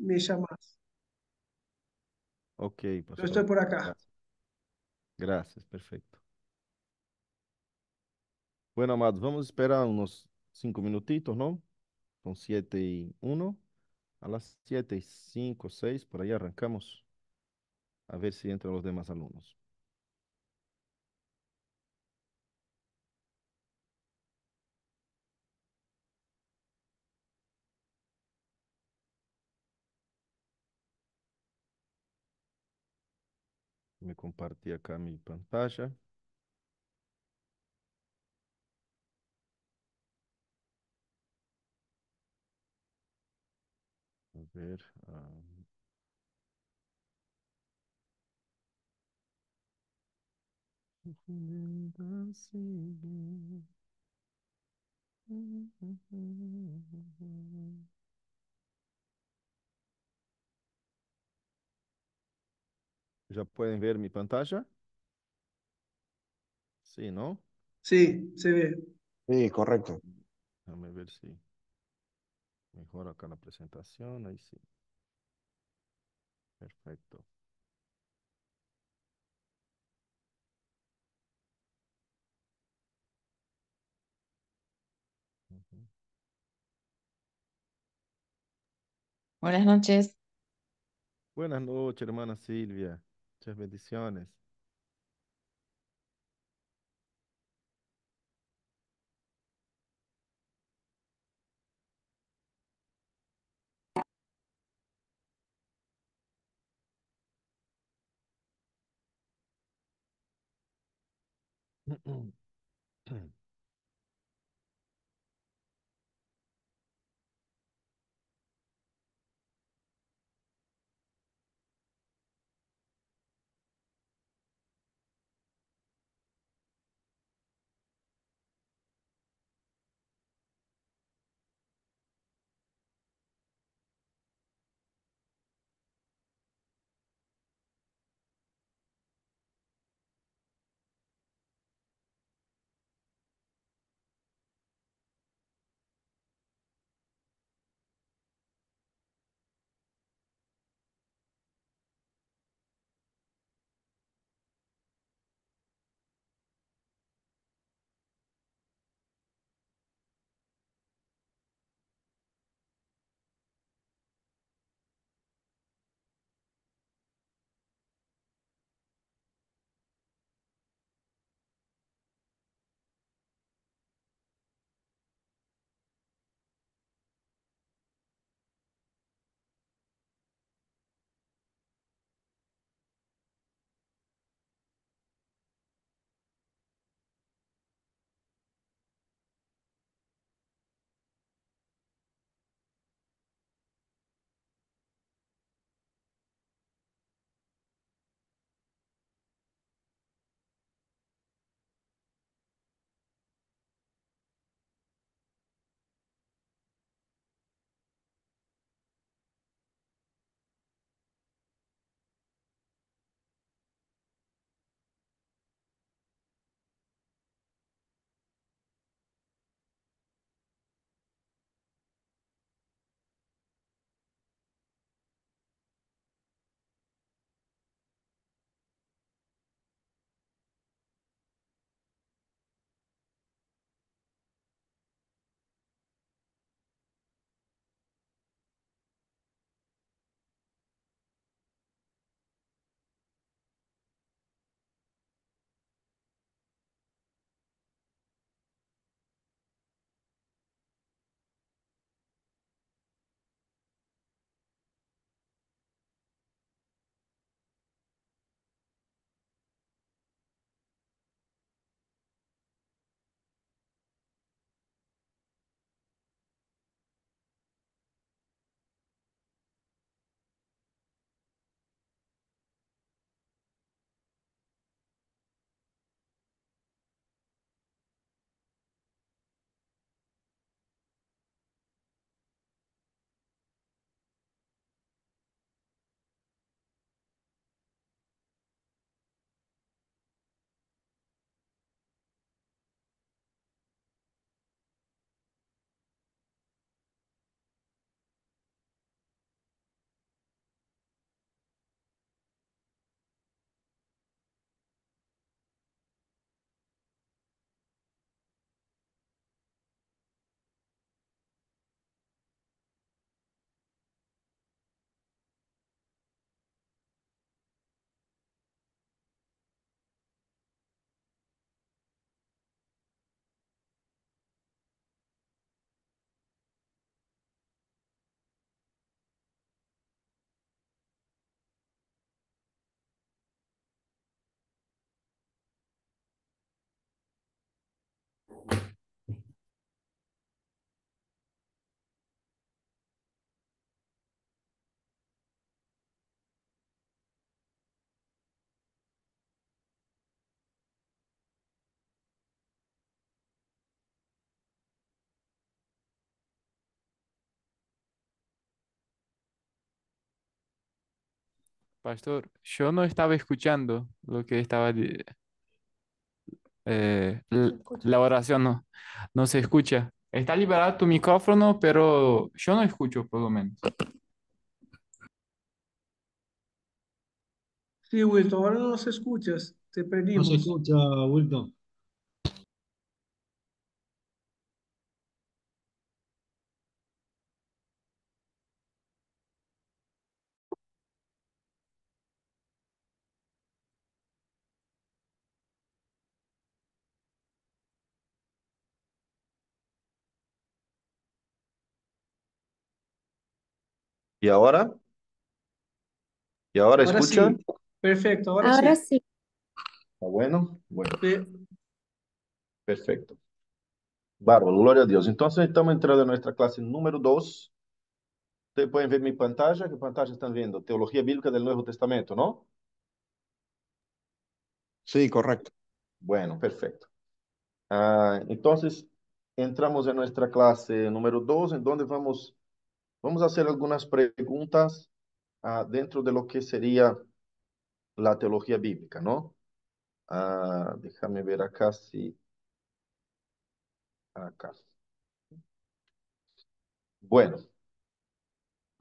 me llamas. Ok, Yo estoy pastor. por acá. Gracias. Gracias, perfecto. Bueno, amados, vamos a esperar unos 5 minutitos, ¿no? Son 7:01. A las 7:05, 6, por ahí arrancamos. A ver si entran los demás alumnos. Me compartí acá mi pantalla. A ver. ¿Ya pueden ver mi pantalla? Sí, ¿no? Sí, se ve. Sí, correcto. Déjame ver si mejora acá la presentación. Ahí sí. Perfecto. Ujú. Buenas noches. Buenas noches, hermana Silvia. Muchas bendiciones. Pastor, yo no estaba escuchando lo que la oración no se escucha. Está liberado tu micrófono, pero yo no escucho por lo menos. Sí, Wilton, ahora no nos escuchas, te No se perdimos. escucha, Wilton. ¿Y ahora? ¿Y ahora Ahora escuchan? sí, perfecto, ahora Ahora sí. sí. ¿Está bueno? Bueno, Pe- perfecto. Bárbaro, gloria a Dios. Entonces estamos entrando en nuestra clase número 2. Ustedes pueden ver mi pantalla. ¿Qué pantalla están viendo? Teología Bíblica del Nuevo Testamento, ¿no? Sí, correcto. Bueno, perfecto. Entonces, entramos en nuestra clase número 2, en donde vamos a hacer algunas preguntas dentro de lo que sería la teología bíblica, ¿no? Déjame ver acá si... Acá. Bueno,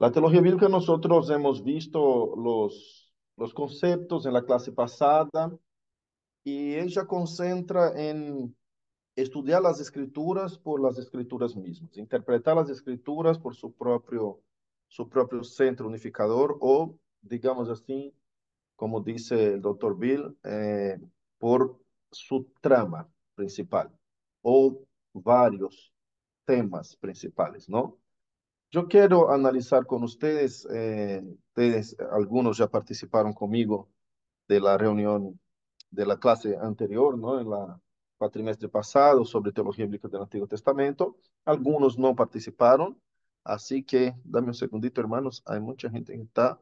la teología bíblica nosotros hemos visto los conceptos en la clase pasada y ella concentra en estudiar las escrituras por las escrituras mismas, interpretar las escrituras por su propio centro unificador o, digamos así, como dice el doctor Bill, por su trama principal o varios temas principales, ¿no? Yo quiero analizar con ustedes, algunos ya participaron conmigo de la reunión de la clase anterior, ¿no? En la cuatrimestre pasado sobre teología bíblica del Antiguo Testamento. Algunos no participaron, así que dame un segundito, hermanos. Hay mucha gente que está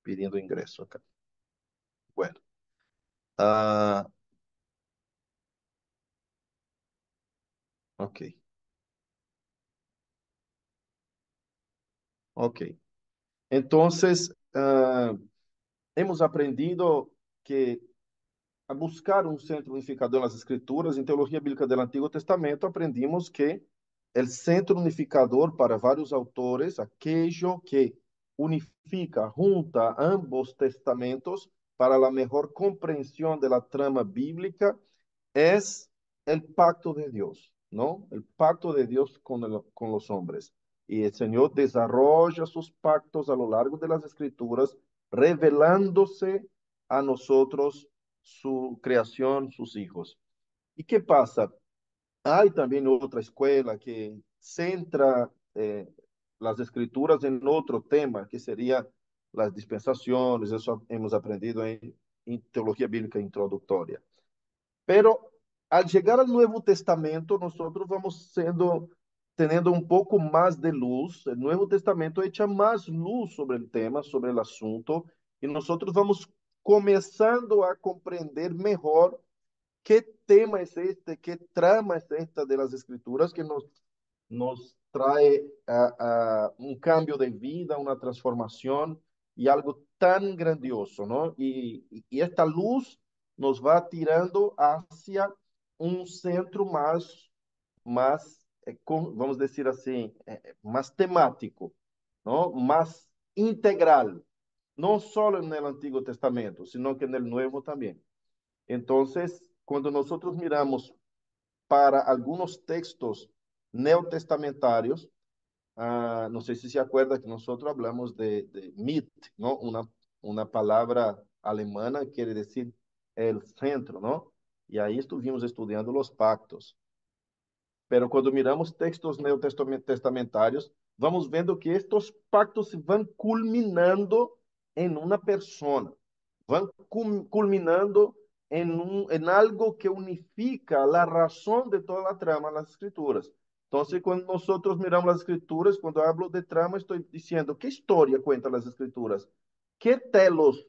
pidiendo ingreso acá. Bueno, ah, ok, ok. Entonces, hemos aprendido que a buscar um centro unificador nas Escrituras, em teologia bíblica do Antigo Testamento, aprendimos que o centro unificador para vários autores, aquello que unifica, junta ambos testamentos para a melhor compreensão da trama bíblica, é o pacto de Deus, não? O pacto de Deus com os homens. E o Senhor desarrolla seus pactos a lo largo de las Escrituras, revelándose a nosotros su creación, sus hijos. ¿Y qué pasa? Hay también otra escuela que centra las escrituras en otro tema, que sería las dispensaciones, eso hemos aprendido en teología bíblica introductoria. Pero al llegar al Nuevo Testamento, nosotros vamos teniendo un poco más de luz. El Nuevo Testamento echa más luz sobre el tema, sobre el asunto, y nosotros vamos comenzando a comprender mejor qué tema es este, qué trama es esta de las Escrituras que nos trae a un cambio de vida, una transformación y algo tan grandioso, ¿no? Y esta luz nos va tirando hacia un centro vamos a decir así, más temático, ¿no? Más integral, no solo en el Antiguo Testamento, sino que en el Nuevo también. Entonces, cuando nosotros miramos para algunos textos neotestamentarios, no sé si se acuerda que nosotros hablamos de Mitte, ¿no? Una palabra alemana que quiere decir el centro, ¿no? Y ahí estuvimos estudiando los pactos. Pero quando miramos textos neotestamentários, vamos vendo que estes pactos se vão culminando em uma persona, vão culminando em algo que unifica a razão de toda a trama nas Escrituras. Então, quando nós miramos as Escrituras, quando eu hablo de trama, estou dizendo que história conta as Escrituras, que telos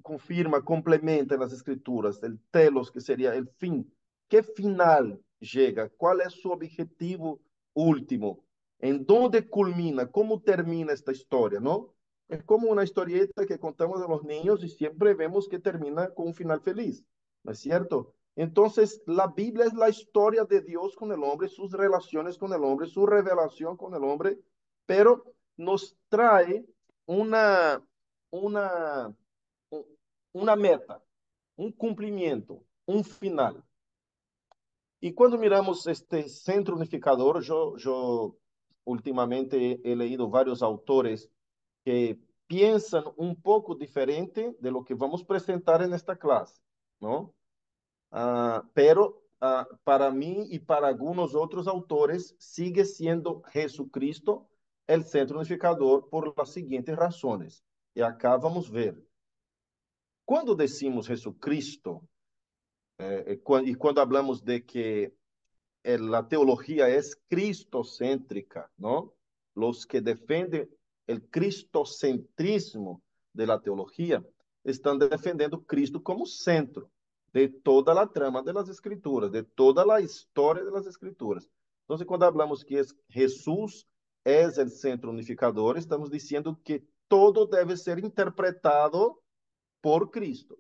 confirma, complementa nas Escrituras, o telos, que seria o fim. Que final chega? Qual é seu objetivo último? Em onde culmina? Como termina esta história, não? Es como una historieta que contamos a los niños y siempre vemos que termina con un final feliz, ¿no es cierto? Entonces, la Biblia es la historia de Dios con el hombre, sus relaciones con el hombre, su revelación con el hombre, pero nos trae una, una, una meta, un cumplimiento, un final. Y cuando miramos este centro unificador, yo últimamente he leído varios autores que piensan un poco diferente de lo que vamos a presentar en esta clase, ¿no? Pero para mí y para algunos otros autores sigue siendo Jesucristo el centro unificador por las siguientes razones. Y acá vamos a ver. Cuando decimos Jesucristo, y cuando hablamos de que la teología es cristocéntrica, ¿no? Los que defienden el cristocentrismo de la teología están defendiendo Cristo como centro de toda la trama de las escrituras, de toda la historia de las escrituras. Entonces, cuando hablamos que Jesús es el centro unificador, estamos diciendo que todo debe ser interpretado por Cristo.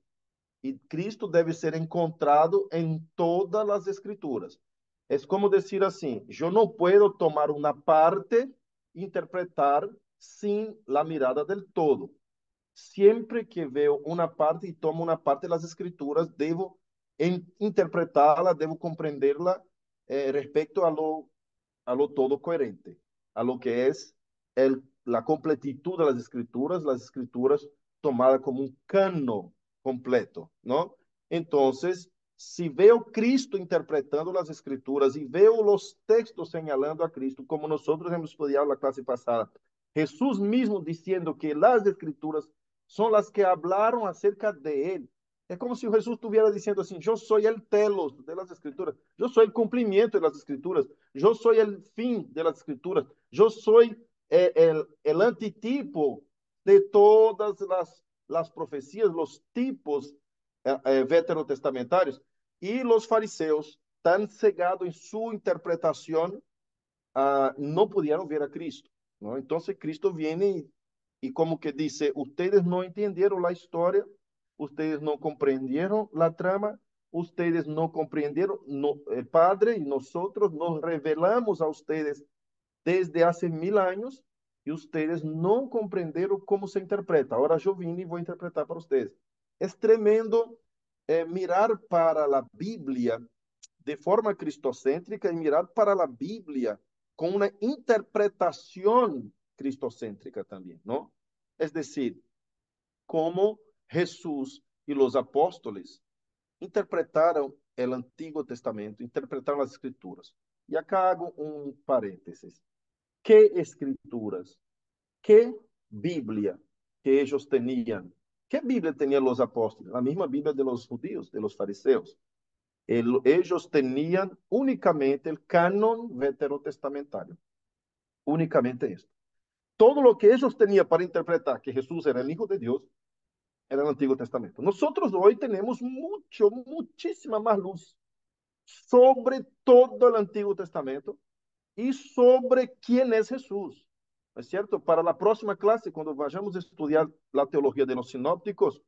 Y Cristo debe ser encontrado en todas las escrituras. Es como decir así, yo no puedo tomar una parte, interpretar sin la mirada del todo. Siempre que veo una parte y tomo una parte de las escrituras, debo interpretarla, debo comprenderla respecto a lo todo coherente, a lo que es la completitud de las escrituras tomadas como un canon completo, ¿no? Entonces, si veo Cristo interpretando las escrituras y veo los textos señalando a Cristo, como nosotros hemos estudiado en la clase pasada, Jesús mismo diciendo que las escrituras son las que hablaron acerca de él. Es como si Jesús estuviera diciendo así, yo soy el telos de las escrituras, yo soy el cumplimiento de las escrituras, yo soy el fin de las escrituras, yo soy el antitipo de todas las profecías, los tipos veterotestamentarios. Y los fariseos, tan cegados en su interpretación, no pudieron ver a Cristo, ¿no? Entonces Cristo viene y como que dice, ustedes no entendieron la historia, ustedes no comprendieron la trama, ustedes no comprendieron, no, el Padre y nosotros nos revelamos a ustedes desde hace 1000 años y ustedes no comprendieron cómo se interpreta. Ahora yo vine y voy a interpretar para ustedes. Es tremendo mirar para la Biblia de forma cristocéntrica y mirar para la Biblia con una interpretación cristocéntrica también, ¿no? Es decir, cómo Jesús y los apóstoles interpretaram o Antigo Testamento, interpretaram as Escrituras. E acá hago um parênteses. Que Escrituras? Que Bíblia que eles tinham? Que Bíblia tinham os apóstolos? A mesma Bíblia de los judíos, de los fariseus. Ellos tenían únicamente el canon veterotestamentario. Únicamente esto. Todo lo que ellos tenían para interpretar que Jesús era el Hijo de Dios era el Antiguo Testamento. Nosotros hoy tenemos muchísima más luz sobre todo el Antiguo Testamento y sobre quién es Jesús. ¿No es cierto? Para la próxima clase, cuando vayamos a estudiar la teología de los sinópticos,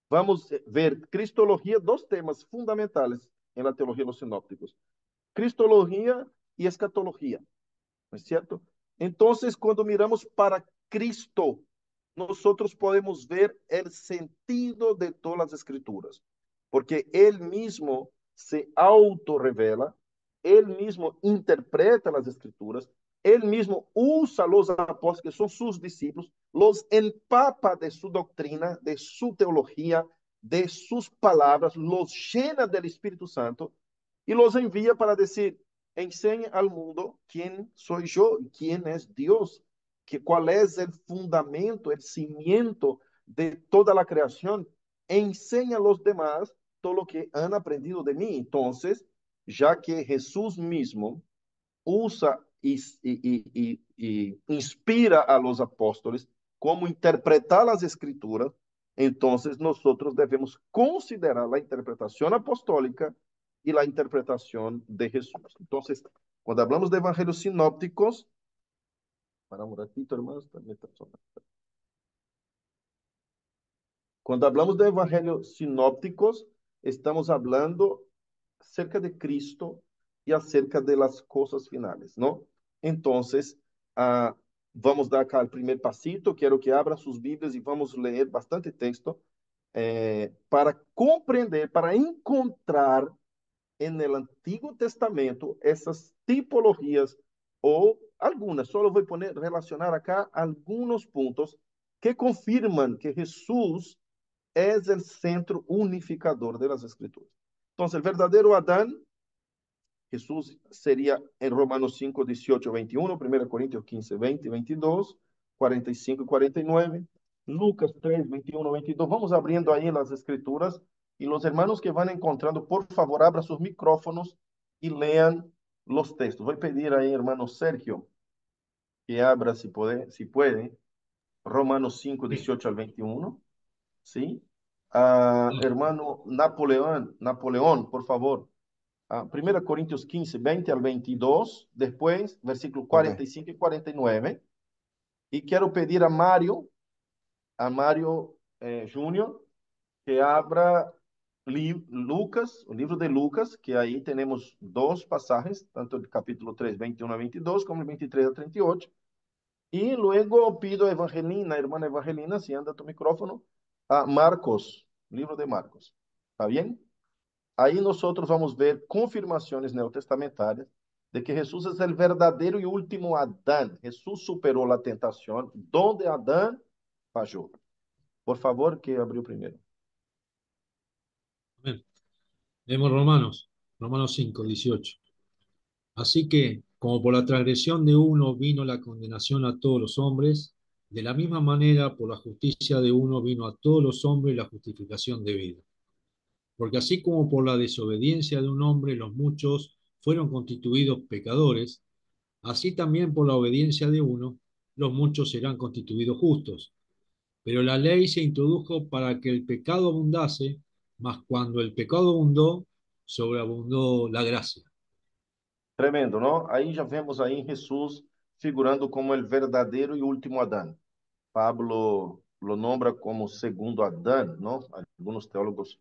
vamos a ver cristología, dos temas fundamentales en la teología de los sinópticos. Cristología y escatología. ¿No es cierto? Entonces, cuando miramos para Cristo, nosotros podemos ver el sentido de todas las escrituras, porque Él mismo se autorrevela, Él mismo interpreta las escrituras, Él mismo usa los apóstoles, que son sus discípulos, los empapa de su doctrina, de su teología, de sus palabras, los llena del Espíritu Santo y los envía para decir, enseñe al mundo quién soy yo y quién es Dios, que cuál es el fundamento, el cimiento de toda la creación. Enseña a los demás todo lo que han aprendido de mí. Entonces, ya que Jesús mismo usa y inspira a los apóstoles cómo interpretar las escrituras, entonces nosotros debemos considerar la interpretación apostólica y la interpretación de Jesús. Entonces, cuando hablamos de evangelios sinópticos, para un ratito, hermanos, también está sonando. Cuando hablamos de evangelios sinópticos, estamos hablando acerca de Cristo y acerca de las cosas finales, ¿no? Entonces, ah, vamos dar acá el primer pasito. Quiero que abra sus Biblias y vamos a leer bastante texto para comprender, para encontrar en el Antiguo Testamento essas tipologias ou algumas, só vou poner, relacionar acá alguns pontos que confirman que Jesús es el centro unificador de las Escrituras. Entonces, el verdadero Adán, Jesús sería en Romanos 5, 18, 21, 1 Corintios 15, 20, 22, 45 y 49, Lucas 3, 21, 22. Vamos abriendo ahí las Escrituras y los hermanos que van encontrando, por favor, abran sus micrófonos y lean los textos. Voy a pedir ahí, hermano Sergio, que abra, si puede, Romanos 5, 18 al 21. ¿Sí? Hermano Napoleón, por favor. 1 Corintios 15, 20 al 22, después, versículo Ok. 45 y 49. Y quiero pedir a Mario Junior, que abra Lucas, el libro de Lucas, que ahí tenemos dos pasajes, tanto el capítulo 3, 21 a 22, como el 23 a 38. Y luego pido a Evangelina, hermana Evangelina, si anda tu micrófono, a Marcos, libro de Marcos. ¿Está bien? Ahí nosotros vamos a ver confirmaciones neotestamentarias de que Jesús es el verdadero y último Adán. Jesús superó la tentación donde Adán falló. Por favor, que abrió primero. Amén. Leemos Romanos 5, 18. Así que, como por la transgresión de uno vino la condenación a todos los hombres, de la misma manera por la justicia de uno vino a todos los hombres la justificación de vida. Porque así como por la desobediencia de un hombre los muchos fueron constituidos pecadores, así también por la obediencia de uno los muchos serán constituidos justos. Pero la ley se introdujo para que el pecado abundase, mas cuando el pecado abundó, sobreabundó la gracia. Tremendo, ¿no? Ahí ya vemos ahí Jesús figurando como el verdadero y último Adán. Pablo lo nombra como segundo Adán, ¿no? Algunos teólogos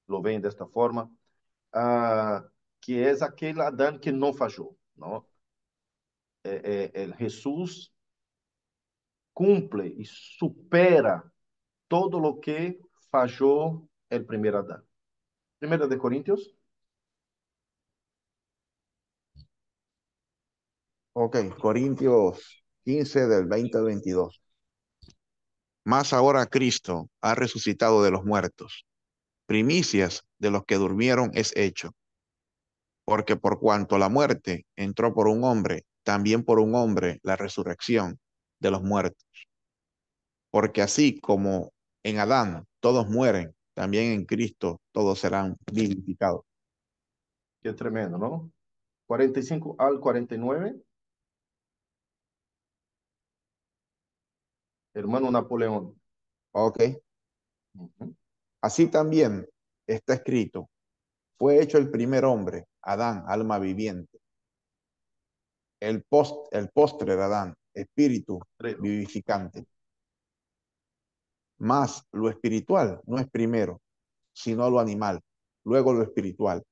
lo ven de esta forma, que es aquel Adán que no falló, ¿no? El Jesús cumple y supera todo lo que falló el primer Adán. Primera de Corintios. Ok, Corintios 15 del 20 al 22. Mas ahora Cristo ha resucitado de los muertos. Primicias de los que durmieron es hecho. Porque por cuanto la muerte entró por un hombre, también por un hombre la resurrección de los muertos. Porque así como en Adán todos mueren, también en Cristo todos serán vivificados. Qué tremendo, ¿no? 45 al 49. Hermano Napoleón. Ok, Ujú. así también está escrito, fue hecho el primer hombre, Adán, alma viviente. El postre de Adán, espíritu Tremendo. vivificante. Mas lo espiritual no es primero, sino lo animal, luego lo espiritual.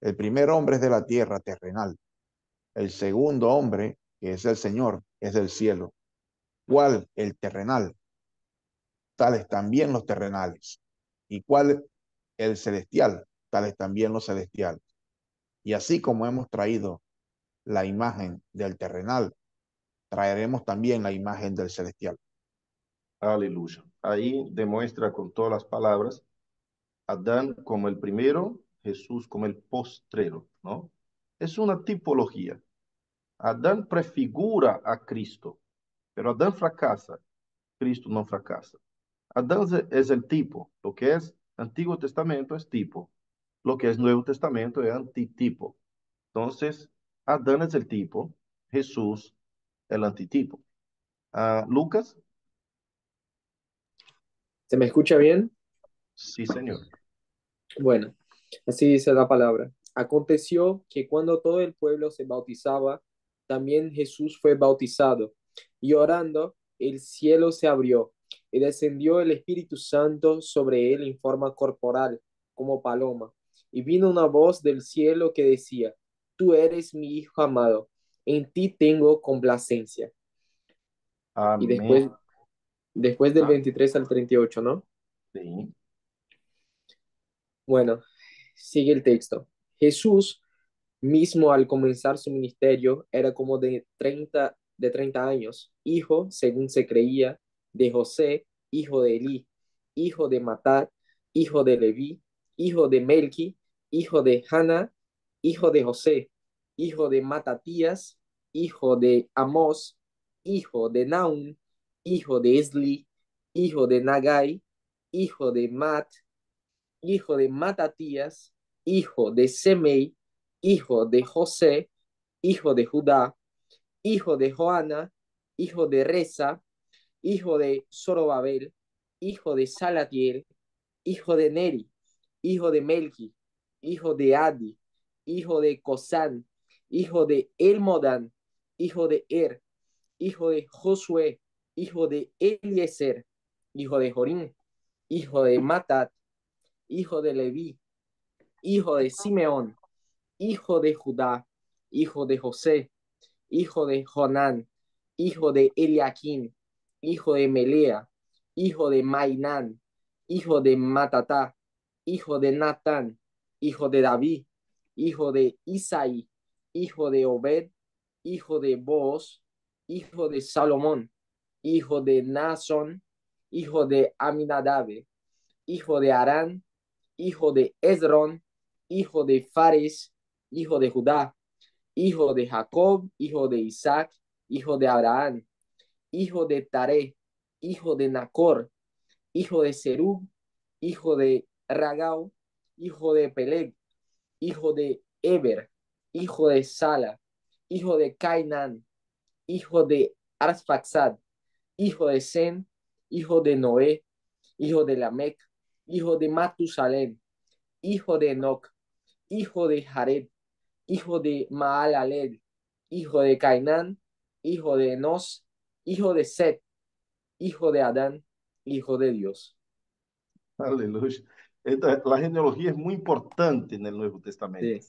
El primer hombre es de la tierra terrenal. El segundo hombre, que es el Señor, es del cielo. ¿Cuál? El terrenal. Tales también los terrenales. ¿Y cuál? El celestial. Tales también los celestiales. Y así como hemos traído la imagen del terrenal, traeremos también la imagen del celestial. Aleluya. Ahí demuestra con todas las palabras Adán como el primero, Jesús como el postrero, ¿no? Es una tipología. Adán prefigura a Cristo, pero Adán fracasa, Cristo no fracasa. Adán es el tipo, lo que es Antiguo Testamento es tipo, lo que es Nuevo Testamento es antitipo. Entonces, Adán es el tipo, Jesús el antitipo. Lucas, ¿Se me escucha bien? sí, señor. Bueno, así dice la palabra. Aconteció que cuando todo el pueblo se bautizaba, también Jesús fue bautizado. Y orando, el cielo se abrió, y descendió el Espíritu Santo sobre él en forma corporal, como paloma. Y vino una voz del cielo que decía, tú eres mi Hijo amado, en ti tengo complacencia. Y Amén. después del Ah, 23 al 38, ¿no? sí. Bueno, sigue el texto. Jesús mismo al comenzar su ministerio era como de 30 años, hijo, según se creía, de José, hijo de Elí, hijo de Matat, hijo de Leví, hijo de Melqui, hijo de Hanna, hijo de José, hijo de Matatías, hijo de Amós, hijo de Naum, hijo de Esli, hijo de Nagai, hijo de Mat, hijo de Matatías, hijo de Semei, hijo de José, hijo de Judá, hijo de Joana, hijo de Reza, hijo de Zorobabel, hijo de Salatiel, hijo de Neri, hijo de Melqui, hijo de Adi, hijo de Cosán, hijo de Elmodán, hijo de hijo de Josué, hijo de Eliezer, hijo de Jorín, hijo de Matat, hijo de Leví, hijo de Simeón, hijo de Judá, hijo de José, hijo de Jonán, hijo de Eliaquín, hijo de Melea, hijo de Mainán, hijo de Matatá, hijo de Natán, hijo de David, hijo de Isaí, hijo de Obed, hijo de Booz, hijo de Salomón, hijo de Naasón, hijo de Aminadab, hijo de Arán, hijo de Esrón, hijo de Fares, hijo de Judá, hijo de Jacob, hijo de Isaac, hijo de Abraham, hijo de Taré, hijo de Nacor, hijo de Serug, hijo de Ragau, hijo de Peleg, hijo de Eber, hijo de Sala, hijo de Cainán, hijo de Arfaxad, hijo de Sen, hijo de Noé, hijo de Lamec, hijo de Matusalén, hijo de Enoc, hijo de Jared, hijo de Maalalel, hijo de Cainán, hijo de Enos, hijo de Set, hijo de Adán, hijo de Dios. Aleluya. La genealogía es muy importante en el Nuevo Testamento, Sí,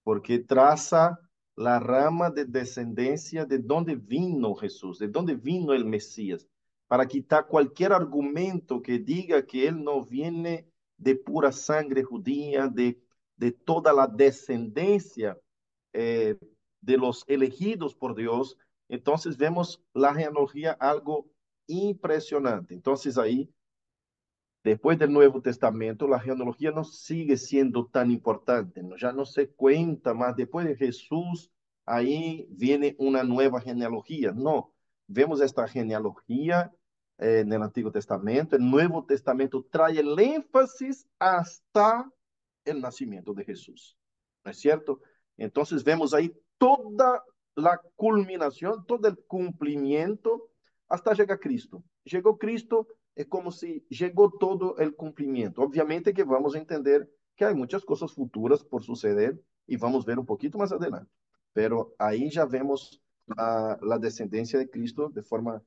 porque traza la rama de descendencia de dónde vino Jesús, de dónde vino el Mesías, para quitar cualquier argumento que diga que él no viene de pura sangre judía, de toda la descendencia eh, de los elegidos por Dios. Entonces vemos la genealogía algo impresionante. Entonces ahí después del Nuevo Testamento, la genealogía no sigue siendo tan importante, ¿no? Ya no se cuenta más. Después de Jesús, ahí viene una nueva genealogía. No, vemos esta genealogía en el Antiguo Testamento. El Nuevo Testamento trae el énfasis hasta el nacimiento de Jesús. ¿No es cierto? Entonces vemos ahí toda la culminación, todo el cumplimiento hasta llegar a Cristo. Llegó Cristo, é como se chegou todo o cumprimento. Obviamente que vamos entender que há muitas coisas futuras por suceder e vamos ver um pouquinho mais adelante. Pero aí já vemos a descendência de Cristo de forma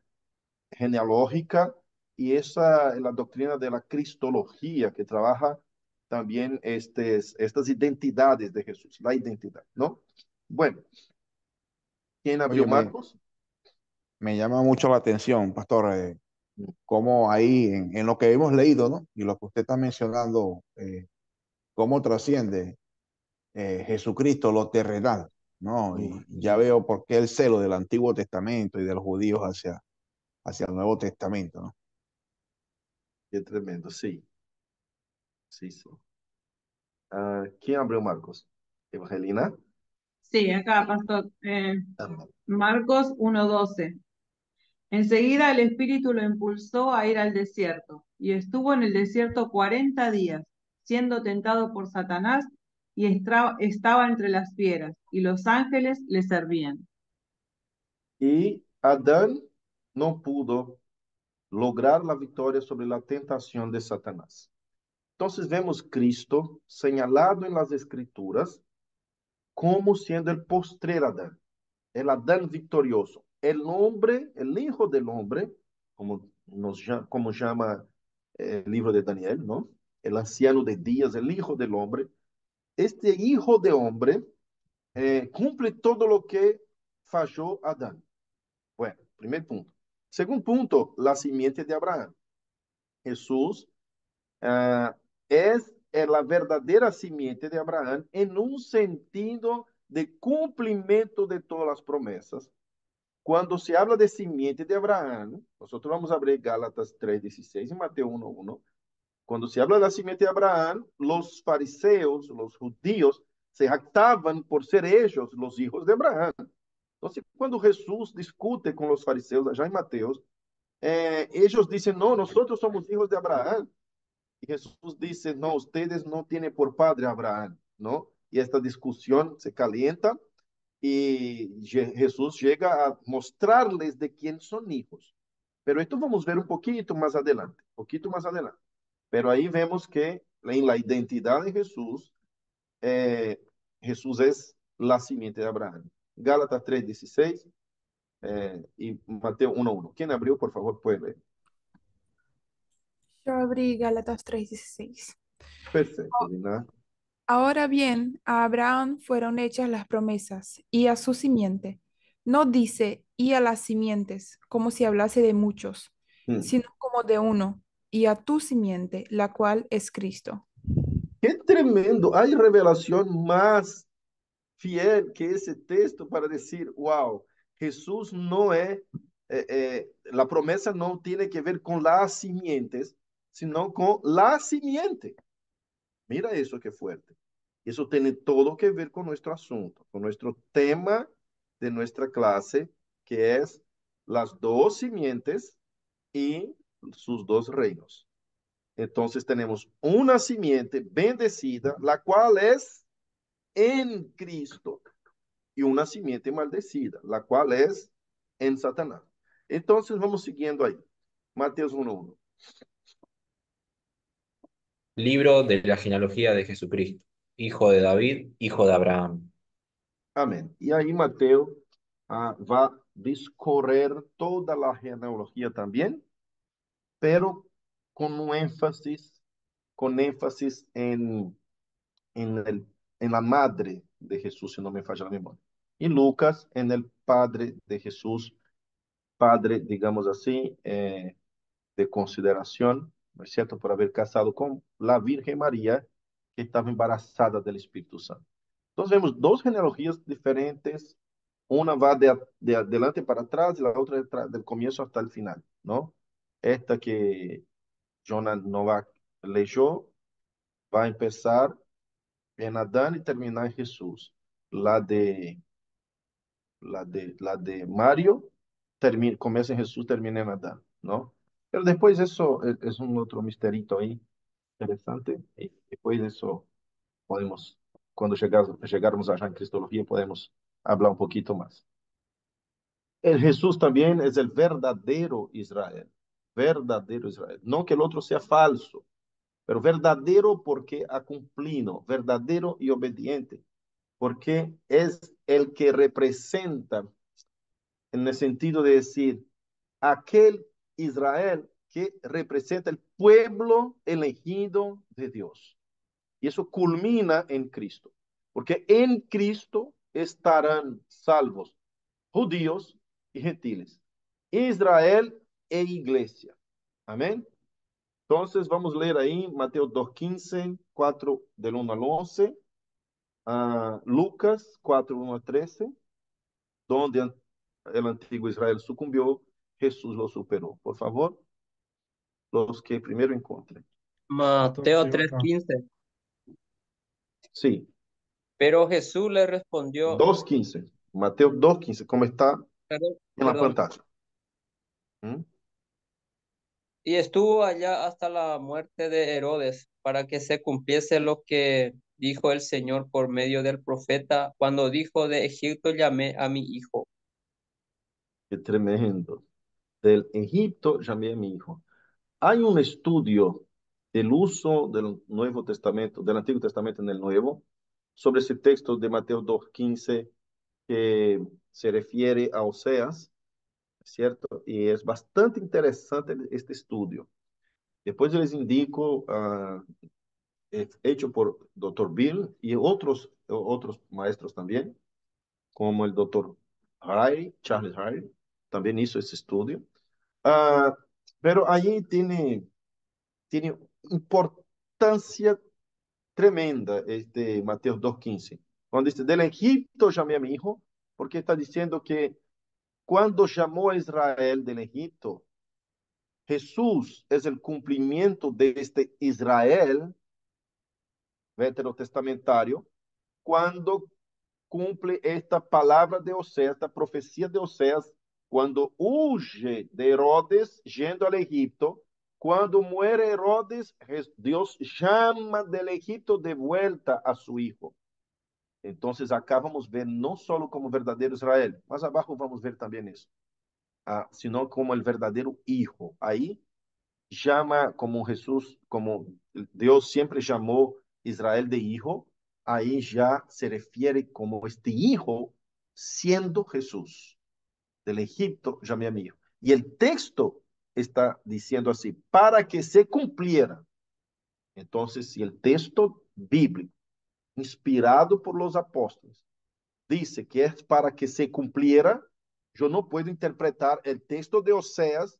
genealógica e essa é a doutrina da cristologia que trabalha também estas identidades de Jesus, a identidade, não? Bueno, quem abriu Oye, Marcos? me llama mucho la atención, pastor, cómo ahí en lo que hemos leído, ¿no? Y lo que usted está mencionando, cómo trasciende Jesucristo lo terrenal, ¿no? Y ya veo por qué el celo del Antiguo Testamento y de los judíos hacia el Nuevo Testamento, ¿no? Que tremendo, sim. Sim, sim. Quem abriu Marcos? Evangelina? Sí, acá, pastor. Marcos 1:12. Enseguida el Espíritu lo impulsó a ir al desierto, y estuvo en el desierto 40 días, siendo tentado por Satanás, y estaba entre las fieras, y los ángeles le servían. E Adão não pudo lograr a vitória sobre a tentação de Satanás. Então, vemos Cristo señalado em las Escrituras como sendo o postrer Adão, el Adán victorioso, el hombre, el hijo del hombre, como como llama el libro de Daniel, ¿no? El anciano de días, el hijo del hombre. Este hijo de hombre cumple todo lo que falló Adán. Bueno, primer punto. Segundo punto, la simiente de Abraham. Jesús uh, es la verdadera simiente de Abraham en un sentido de cumplimiento de todas las promesas. Cuando se habla de simiente de Abraham, nosotros vamos a abrir Gálatas 3:16 y Mateo 1:1. Cuando se habla de la simiente de Abraham, los fariseos, los judíos, se jactaban por ser ellos los hijos de Abraham. Entonces, cuando Jesús discute con los fariseos allá en Mateos, ellos dicen, no, nosotros somos hijos de Abraham. Y Jesús dice, no, ustedes no tienen por padre a Abraham, ¿no? Y esta discusión se calienta y Jesús llega a mostrarles de quién son hijos. Pero esto vamos a ver un poquito más adelante, Pero ahí vemos que en la identidad de Jesús, Jesús es la simiente de Abraham. Gálatas 3:16 y Mateo 1:1. ¿Quién abrió, por favor, puede leer? Yo abrí Gálatas 3:16. Perfecto, Dina. Ahora bien, a Abraham fueron hechas las promesas, y a su simiente. No dice, y a las simientes, como si hablase de muchos, sino como de uno, y a tu simiente, la cual es Cristo. Qué tremendo. Hay revelación más fiel que ese texto para decir, wow, Jesús no es, la promesa no tiene que ver con las simientes, sino con la simiente. Mira eso que fuerte. Eso tiene todo que ver con nuestro asunto, con nuestro tema de nuestra clase, que es las dos simientes y sus dos reinos. Entonces tenemos una simiente bendecida, la cual es en Cristo, y una simiente maldecida, la cual es en Satanás. Entonces vamos siguiendo ahí. Mateos 1:1. Libro de la genealogía de Jesucristo, hijo de David, hijo de Abraham. Amén. Y ahí Mateo va a discorrer toda la genealogía también, pero con un énfasis en, en la madre de Jesús, si no me falla la memoria. Y Lucas en el padre de Jesús, padre, digamos así, de consideración, ¿no es cierto?, por haber casado con la Virgen María, que estaba embarazada del Espíritu Santo. Entonces vemos dos genealogías diferentes, una va de adelante para atrás y la otra del comienzo hasta el final, ¿no? Esta que Jonah Novak leyó va a empezar en Adán y terminar en Jesús. La de Mario comienza en Jesús, termina en Adán, ¿no? Pero después eso es un otro misterito ahí interesante. Y después de eso podemos, cuando llegarmos allá en Cristología, podemos hablar un poquito más. El Jesús también es el verdadero Israel. Verdadero Israel. No que el otro sea falso, pero verdadero porque ha cumplido, verdadero y obediente, porque es el que representa, en el sentido de decir, aquel Israel que representa el pueblo elegido de Dios. Y eso culmina en Cristo, porque en Cristo estarán salvos judíos y gentiles, Israel e iglesia. Amén. Entonces vamos a leer ahí Mateo 2:15, 4 del 1 al 11, Lucas 4:1 al 13, donde el antiguo Israel sucumbió, Jesús lo superó. Por favor, los que primero encuentren. Mateo 3:15. Sí, Pero Jesús le respondió, 2:15. Mateo 2:15, como está perdón, en la perdón, pantalla. ¿Mm? y estuvo allá hasta la muerte de Herodes, para que se cumpliese lo que dijo el Señor por medio del profeta, cuando dijo, de Egipto llamé a mi hijo. Qué tremendo. Del Egipto llamé a mi hijo. Hay un estudio del uso del Nuevo Testamento, del Antiguo Testamento en el Nuevo, sobre ese texto de Mateo 2:15 que se refiere a Oseas, ¿cierto? Y es bastante interesante este estudio. Después les indico, hecho por Dr. Bill y otros maestros también, como el Dr. Harari, Charles Harari, también hizo ese estudio. Ah, pero allí tiene importancia tremenda este Mateo 2:15, cuando dice, del Egipto llamé a mi hijo, porque está diciendo que cuando llamó a Israel del Egipto, Jesús es el cumplimiento de este Israel veterotestamentario, cuando cumple esta palabra de Oseas, esta profecía de Oseas, cuando huye de Herodes yendo al Egipto. Cuando muere Herodes, Dios llama del Egipto de vuelta a su hijo. Entonces acá vamos a ver no solo como verdadero Israel, más abajo vamos a ver también eso, sino como el verdadero hijo. Ahí llama como Jesús, como Dios siempre llamó Israel de hijo, ahí ya se refiere como este hijo siendo Jesús. Del Egipto llamé a mi hijo. Y el texto está diciendo así, para que se cumpliera. Entonces, si el texto bíblico, inspirado por los apóstoles, dice que es para que se cumpliera, yo no puedo interpretar el texto de Oseas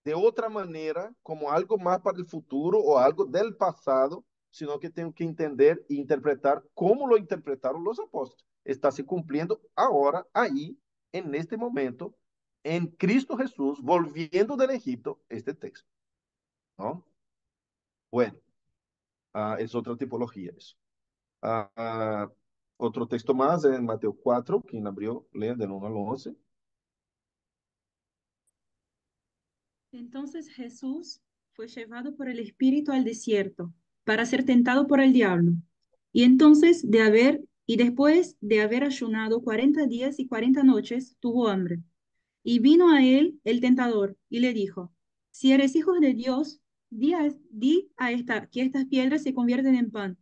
de otra manera, como algo más para el futuro o algo del pasado, sino que tengo que entender e interpretar cómo lo interpretaron los apóstoles. Está se cumpliendo ahora, ahí, en este momento, en Cristo Jesús, volviendo del Egipto, este texto, ¿no? Bueno, es otra tipología eso. Otro texto más en Mateo 4, quien abrió, lea del 1 al 11. Entonces Jesús fue llevado por el Espíritu al desierto para ser tentado por el diablo. Y después de haber ayunado 40 días y 40 noches, tuvo hambre. Y vino a él el tentador y le dijo, si eres hijo de Dios, que estas piedras se convierten en pan.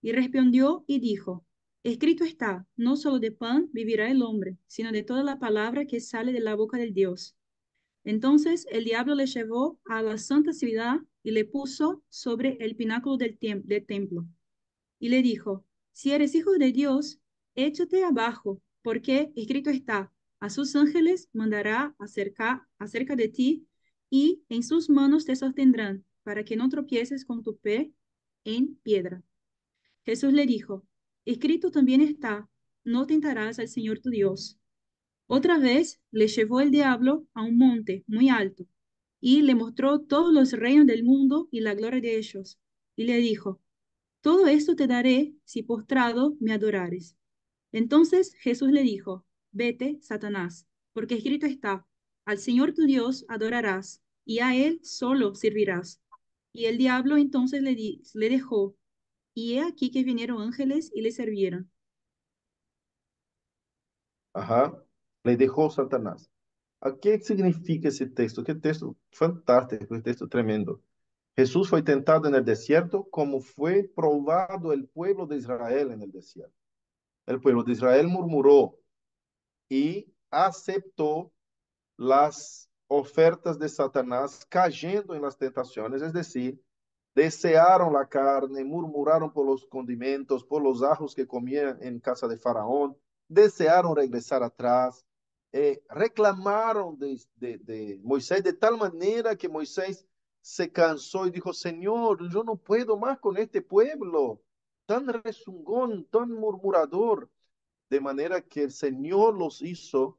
Y respondió y dijo, escrito está, no solo de pan vivirá el hombre, sino de toda la palabra que sale de la boca del Dios. Entonces el diablo le llevó a la santa ciudad y le puso sobre el pináculo del templo. Y le dijo, si eres hijo de Dios, échate abajo, porque escrito está, a sus ángeles mandará acerca de ti, y en sus manos te sostendrán, para que no tropieces con tu pie en piedra. Jesús le dijo, escrito también está, no tentarás al Señor tu Dios. Otra vez le llevó el diablo a un monte muy alto y le mostró todos los reinos del mundo y la gloria de ellos. Y le dijo, todo esto te daré si postrado me adorares. Entonces Jesús le dijo, vete, Satanás, porque escrito está, al Señor tu Dios adorarás y a él solo servirás. Y el diablo entonces le dejó, y he aquí que vinieron ángeles y le sirvieron. Ajá, le dejó Satanás. ¿Qué significa ese texto? Qué texto fantástico, qué texto tremendo. Jesús fue tentado en el desierto como fue probado el pueblo de Israel en el desierto. El pueblo de Israel murmuró y aceptó las ofertas de Satanás, cayendo en las tentaciones, es decir, desearon la carne, murmuraron por los condimentos, por los ajos que comían en casa de Faraón, desearon regresar atrás, reclamaron de Moisés de tal manera que Moisés se cansó y dijo, Señor, yo no puedo más con este pueblo, tan rezungón, tan murmurador, de manera que el Señor los hizo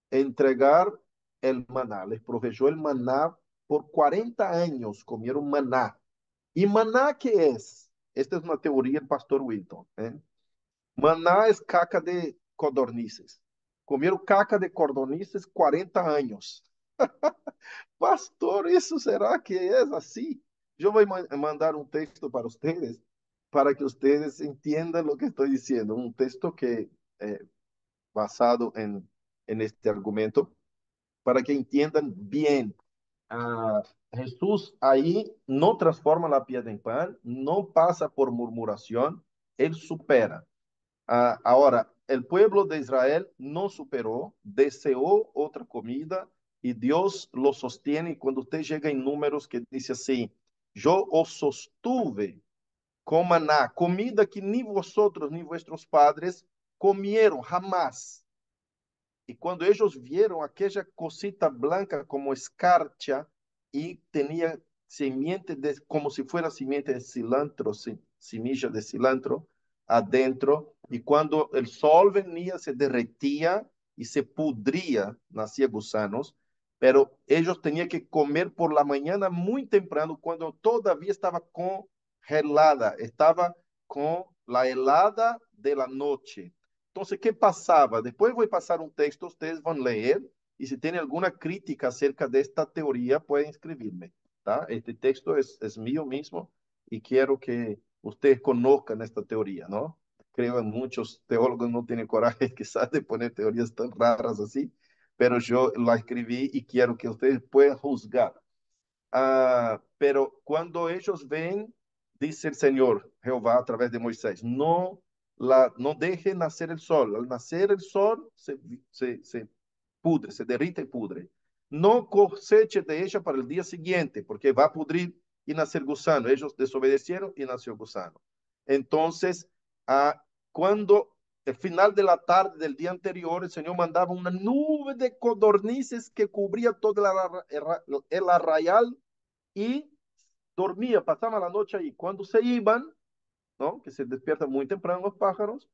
entregar el maná, les proveyó el maná por 40 años, comieron maná. ¿Y maná qué es? Esta es una teoría del pastor Wilton. Maná es caca de codornices. Comieron caca de codornices 40 años. Pastor, ¿eso será que es así? Yo voy a mandar un texto para ustedes, para que ustedes entiendan lo que estoy diciendo. Un texto que, basado en este argumento, para que entiendan bien. Jesús ahí no transforma la piedra en pan, no pasa por murmuración, él supera. Ahora, el pueblo de Israel no superó, deseó otra comida y Dios lo sostiene. Y cuando usted llega en Números que dice así, yo os sostuve con maná, comida que ni vosotros ni vuestros padres comieron jamás. Y cuando ellos vieron aquella cosita blanca como escarcha y tenía simiente de, como si fuera simiente de cilantro, semilla de cilantro adentro, y cuando el sol venía se derretía y se pudría, nacía gusanos, pero ellos tenían que comer por la mañana muy temprano cuando todavía estaba congelada, estaba con la helada de la noche. Entonces, ¿qué pasaba? Después voy a pasar un texto, ustedes van a leer, y si tienen alguna crítica acerca de esta teoría, pueden escribirme. ¿Tá? Este texto es mío mismo y quiero que ustedes conozcan esta teoría, ¿no? Creo en muchos teólogos no tienen coraje quizás de poner teorías tan raras así, pero yo la escribí y quiero que ustedes puedan juzgar. Pero cuando ellos ven, dice el Señor Jehová a través de Moisés, no deje nacer el sol. Al nacer el sol se pudre, se derrite y pudre. No coseche de ella para el día siguiente, porque va a pudrir y nacer gusano. Ellos desobedecieron y nació gusano. Entonces, cuando el final de la tarde del día anterior, el Señor mandaba una nube de codornices que cubría todo el arrayal y dormía, pasaba la noche ahí. Cuando se iban, ¿no? Que se despiertan muy temprano los pájaros,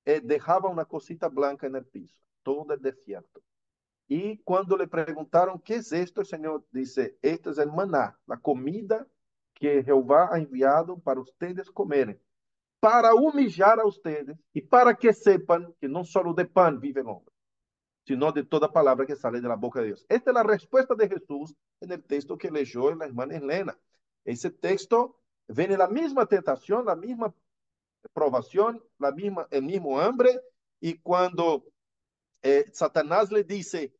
dejaba una cosita blanca en el piso, todo el desierto. Y cuando le preguntaron, ¿qué es esto? El Señor dice, esto es el maná, la comida que Jehová ha enviado para ustedes comerem, para humillar a ustedes y para que sepan que no solo de pan vive el hombre, sino de toda palabra que sale de la boca de Dios. Esta es la respuesta de Jesús en el texto que leyó la hermana Elena. Ese texto viene la misma tentación, la misma provación, el mismo hambre, y cuando Satanás le dice,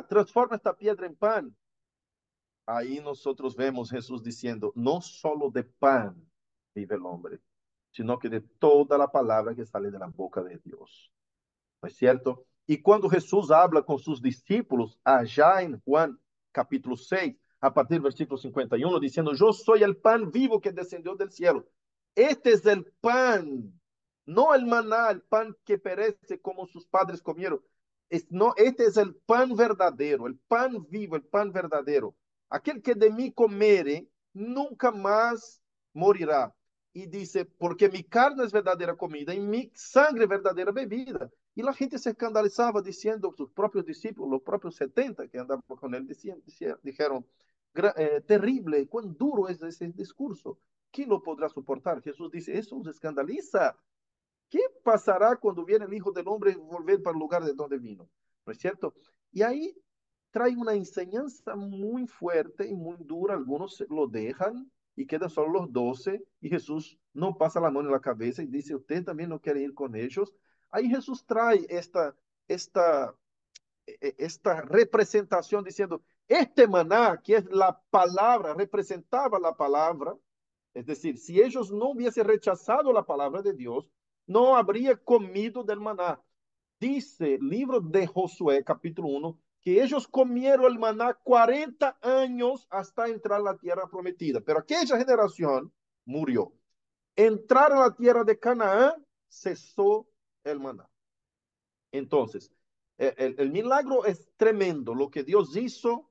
transforma esta piedra en pan, ahí nosotros vemos Jesús diciendo, no solo de pan vive el hombre, sino que de toda la palabra que sale de la boca de Dios. ¿No es cierto? Y cuando Jesús habla con sus discípulos, allá en Juan capítulo 6, a partir del versículo 51, diciendo, yo soy el pan vivo que descendió del cielo. Este es el pan, no el maná, el pan que perece como sus padres comieron. No, este es el pan verdadero, el pan vivo, el pan verdadero. Aquel que de mí comere, nunca más morirá. Y dice, porque mi carne es verdadera comida y mi sangre verdadera bebida. Y la gente se escandalizaba diciendo, sus propios discípulos, los propios 70 que andaban con él, dijeron, terrible, cuán duro es ese discurso. ¿Quién lo podrá soportar? Jesús dice, eso os escandaliza. ¿Qué pasará cuando viene el Hijo del Hombre y volver para el lugar de donde vino? ¿No es cierto? Y ahí trae una enseñanza muy fuerte y muy dura. Algunos lo dejan y quedan solo los 12 y Jesús no pasa la mano en la cabeza y dice, usted también no quiere ir con ellos. Ahí Jesús trae esta representación diciendo, este maná, que es la palabra, representaba la palabra, es decir, si ellos no hubiesen rechazado la palabra de Dios, no habría comido del maná. Dice el libro de Josué, capítulo 1, que ellos comieron el maná 40 años hasta entrar a la tierra prometida, pero aquella generación murió. Entrar a la tierra de Canaán, cesó el maná. Entonces, el milagro es tremendo, lo que Dios hizo.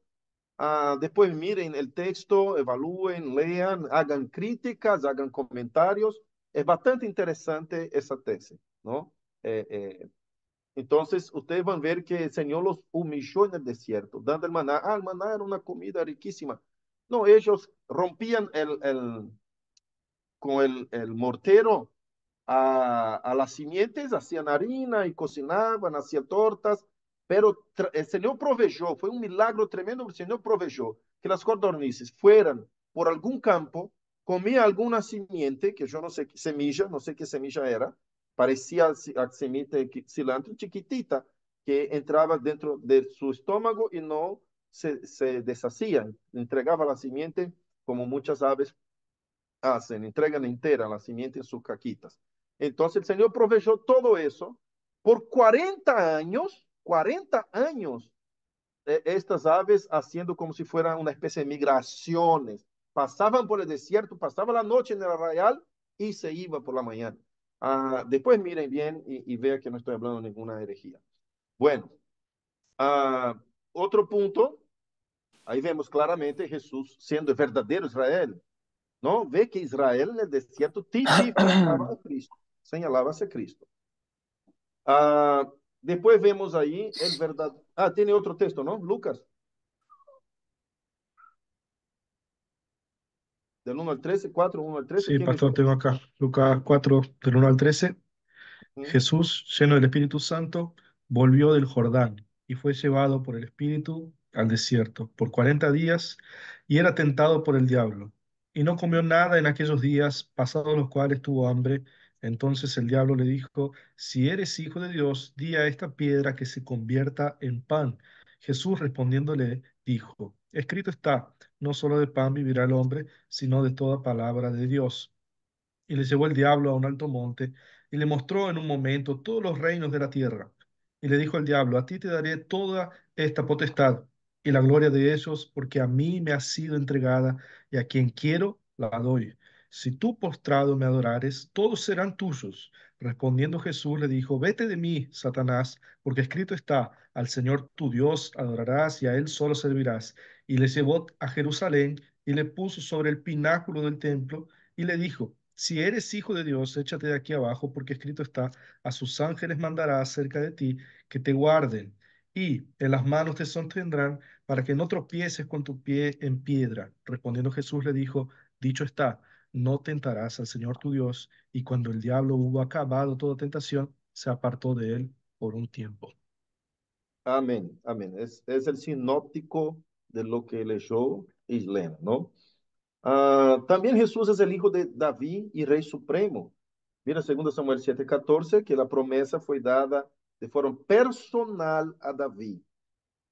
Después miren el texto, evalúen, lean, hagan críticas, hagan comentarios. Es bastante interesante esa tesis, ¿no? Entonces, ustedes van a ver que el Señor los humilló en el desierto, dando el maná. El maná era una comida riquísima. No, ellos rompían con el mortero a las simientes, hacían harina y cocinaban, hacían tortas, pero el Señor proveyó, fue un milagro tremendo, el Señor proveyó que las codornices fueran por algún campo, comía alguna simiente, que yo no sé, semilla, no sé qué semilla era, parecía a semilla de cilantro chiquitita, que entraba dentro de su estómago y no se deshacía, entregaba la simiente como muchas aves hacen, entregan entera la simiente en sus caquitas. Entonces el Señor proveyó todo eso Por 40 años, estas aves haciendo como si fueran una especie de migraciones. Pasaban por el desierto, pasaban la noche en el arrayal y se iban por la mañana. Después miren bien y vean que no estoy hablando de ninguna herejía. Bueno, otro punto, ahí vemos claramente Jesús siendo el verdadero Israel. ¿No? Ve que Israel en el desierto tipificaba a Cristo, señalaba a Cristo. Después vemos ahí el verdad. Tiene otro texto, ¿no? Lucas. Del 1 al 13, 4, 1 al 13. Sí, ¿Quién pastor, leyó? tengo acá Lucas 4, del 1 al 13. Ujú. Jesús, lleno del Espíritu Santo, volvió del Jordán y fue llevado por el Espíritu al desierto por 40 días y era tentado por el diablo. Y no comió nada en aquellos días, pasados los cuales tuvo hambre. Entonces el diablo le dijo, si eres hijo de Dios, di a esta piedra que se convierta en pan. Jesús respondiéndole dijo, escrito está, no solo de pan vivirá el hombre, sino de toda palabra de Dios. Y le llevó el diablo a un alto monte y le mostró en un momento todos los reinos de la tierra. Y le dijo al diablo, a ti te daré toda esta potestad y la gloria de ellos, porque a mí me ha sido entregada y a quien quiero la doy. Si tú postrado me adorares, todos serán tuyos. Respondiendo Jesús le dijo, vete de mí, Satanás, porque escrito está, al Señor tu Dios adorarás y a él solo servirás. Y le llevó a Jerusalén y le puso sobre el pináculo del templo y le dijo, si eres hijo de Dios, échate de aquí abajo, porque escrito está, a sus ángeles mandará acerca de ti que te guarden, y en las manos te sostendrán para que no tropieces con tu pie en piedra. Respondiendo Jesús le dijo, dicho está, no tentarás al Señor tu Dios. Y cuando el diablo hubo acabado toda tentación, se apartó de él por un tiempo. Amén, amén. Es el sinóptico de lo que leyó Islena, ¿no? También Jesús es el hijo de David y rey supremo. Mira 2 Samuel 7:14, que la promesa fue dada de forma personal a David.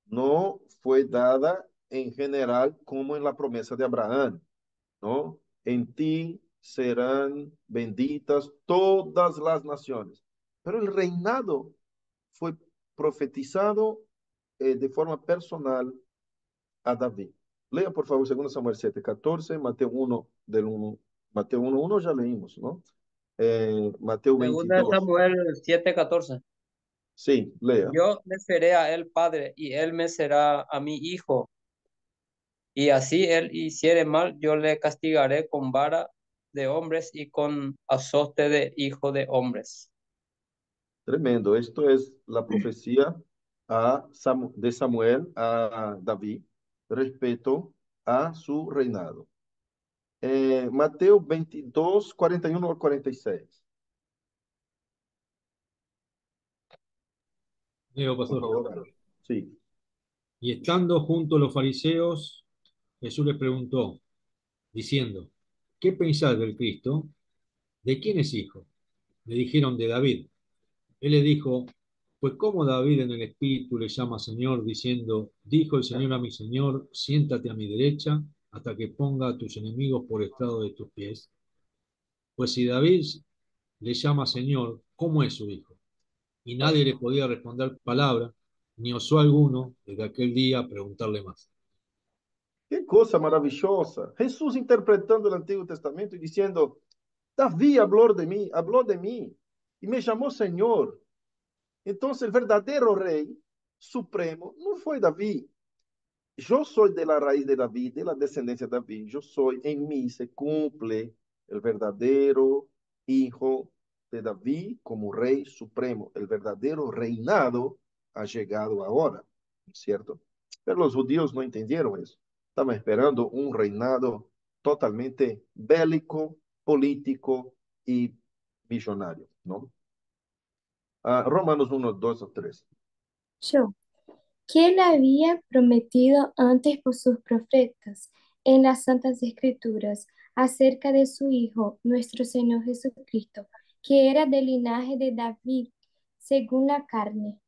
No fue dada en general como en la promesa de Abraham, ¿no? En ti serán benditas todas las naciones. Pero el reinado fue profetizado de forma personal a David. Lea, por favor, 2 Samuel 7:14, Mateo 1, del 1, Mateo 1:1 ya leímos, ¿no? Mateo Segunda de 22. Samuel 7:14. Sí, lea. Yo le seré a él padre, y él me será a mi hijo. Y así él hiciere mal, yo le castigaré con vara de hombres y con azote de hijo de hombres. Tremendo. Esto es la profecía de Samuel a David respecto a su reinado. Mateo 22, 41 al 46. Leo, Por pastor. favor. Sí. Y estando junto a los fariseos, Jesús les preguntó, diciendo, ¿qué pensáis del Cristo? ¿De quién es hijo? Le dijeron, de David. Él le dijo, pues cómo David en el Espíritu le llama Señor, diciendo, dijo el Señor a mi Señor, siéntate a mi derecha hasta que ponga a tus enemigos por estrado de tus pies. Pues si David le llama Señor, ¿cómo es su hijo? Y nadie le podía responder palabra, ni osó alguno desde aquel día preguntarle más. Qué cosa maravillosa. Jesús interpretando el Antiguo Testamento y diciendo, David habló de mí y me llamó Señor. Entonces el verdadero rey supremo no fue David. Yo soy de la raíz de David, de la descendencia de David. Yo soy, en mí se cumple el verdadero hijo de David como rey supremo. El verdadero reinado ha llegado ahora, ¿cierto? Pero los judíos no entendieron eso. Estaban esperando un reinado totalmente bélico, político y millonario, ¿no? Romanos 1, 2 o 3. Yo, que él había prometido antes por sus profetas en las Santas Escrituras acerca de su Hijo, nuestro Señor Jesucristo, que era del linaje de David, según la carne.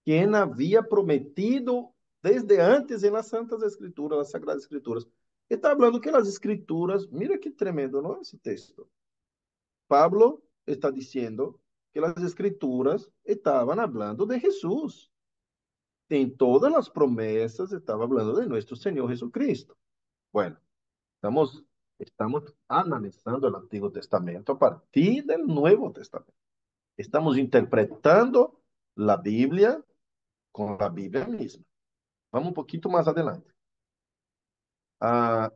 Quien había prometido desde antes en las Santas Escrituras, las Sagradas Escrituras. Está hablando que las Escrituras, mira qué tremendo, ¿no? Ese texto. Pablo está diciendo que las escrituras estaban hablando de Jesús. En todas las promesas estaba hablando de nuestro Señor Jesucristo. Bueno, estamos analizando el Antiguo Testamento a partir del Nuevo Testamento. Estamos interpretando la Biblia con la Biblia misma. Vamos un poquito más adelante.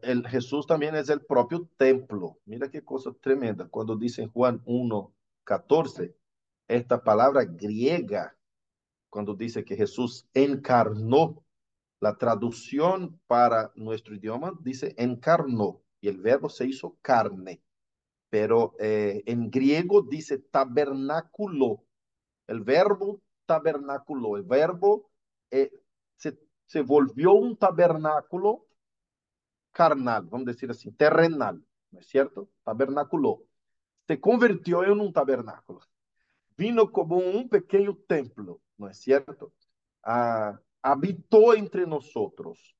El Jesús también es el propio templo. Mira qué cosa tremenda. Cuando dice en Juan 1:14, esta palabra griega, cuando dice que Jesús encarnó, la traducción para nuestro idioma dice encarnó y el verbo se hizo carne, pero en griego dice tabernáculo. El verbo tabernáculo, el verbo eh, se volvió un tabernáculo carnal, vamos a decir así, terrenal, ¿no es cierto? Tabernáculo. Se convirtió en un tabernáculo. Vino como un pequeño templo, ¿no es cierto? Habitó entre nosotros,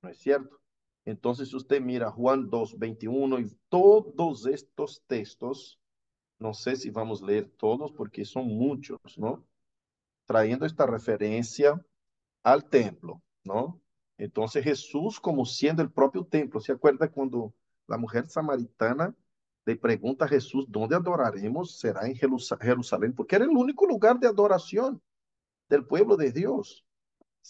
¿no es cierto? Entonces usted mira Juan 2:21 y todos estos textos, no sé si vamos a leer todos porque son muchos, ¿no? Trayendo esta referencia al templo, ¿no? Entonces Jesús como siendo el propio templo, ¿se acuerda cuando la mujer samaritana le pregunta a Jesús, ¿dónde adoraremos? Será en Jerusalén, porque era el único lugar de adoración del pueblo de Dios.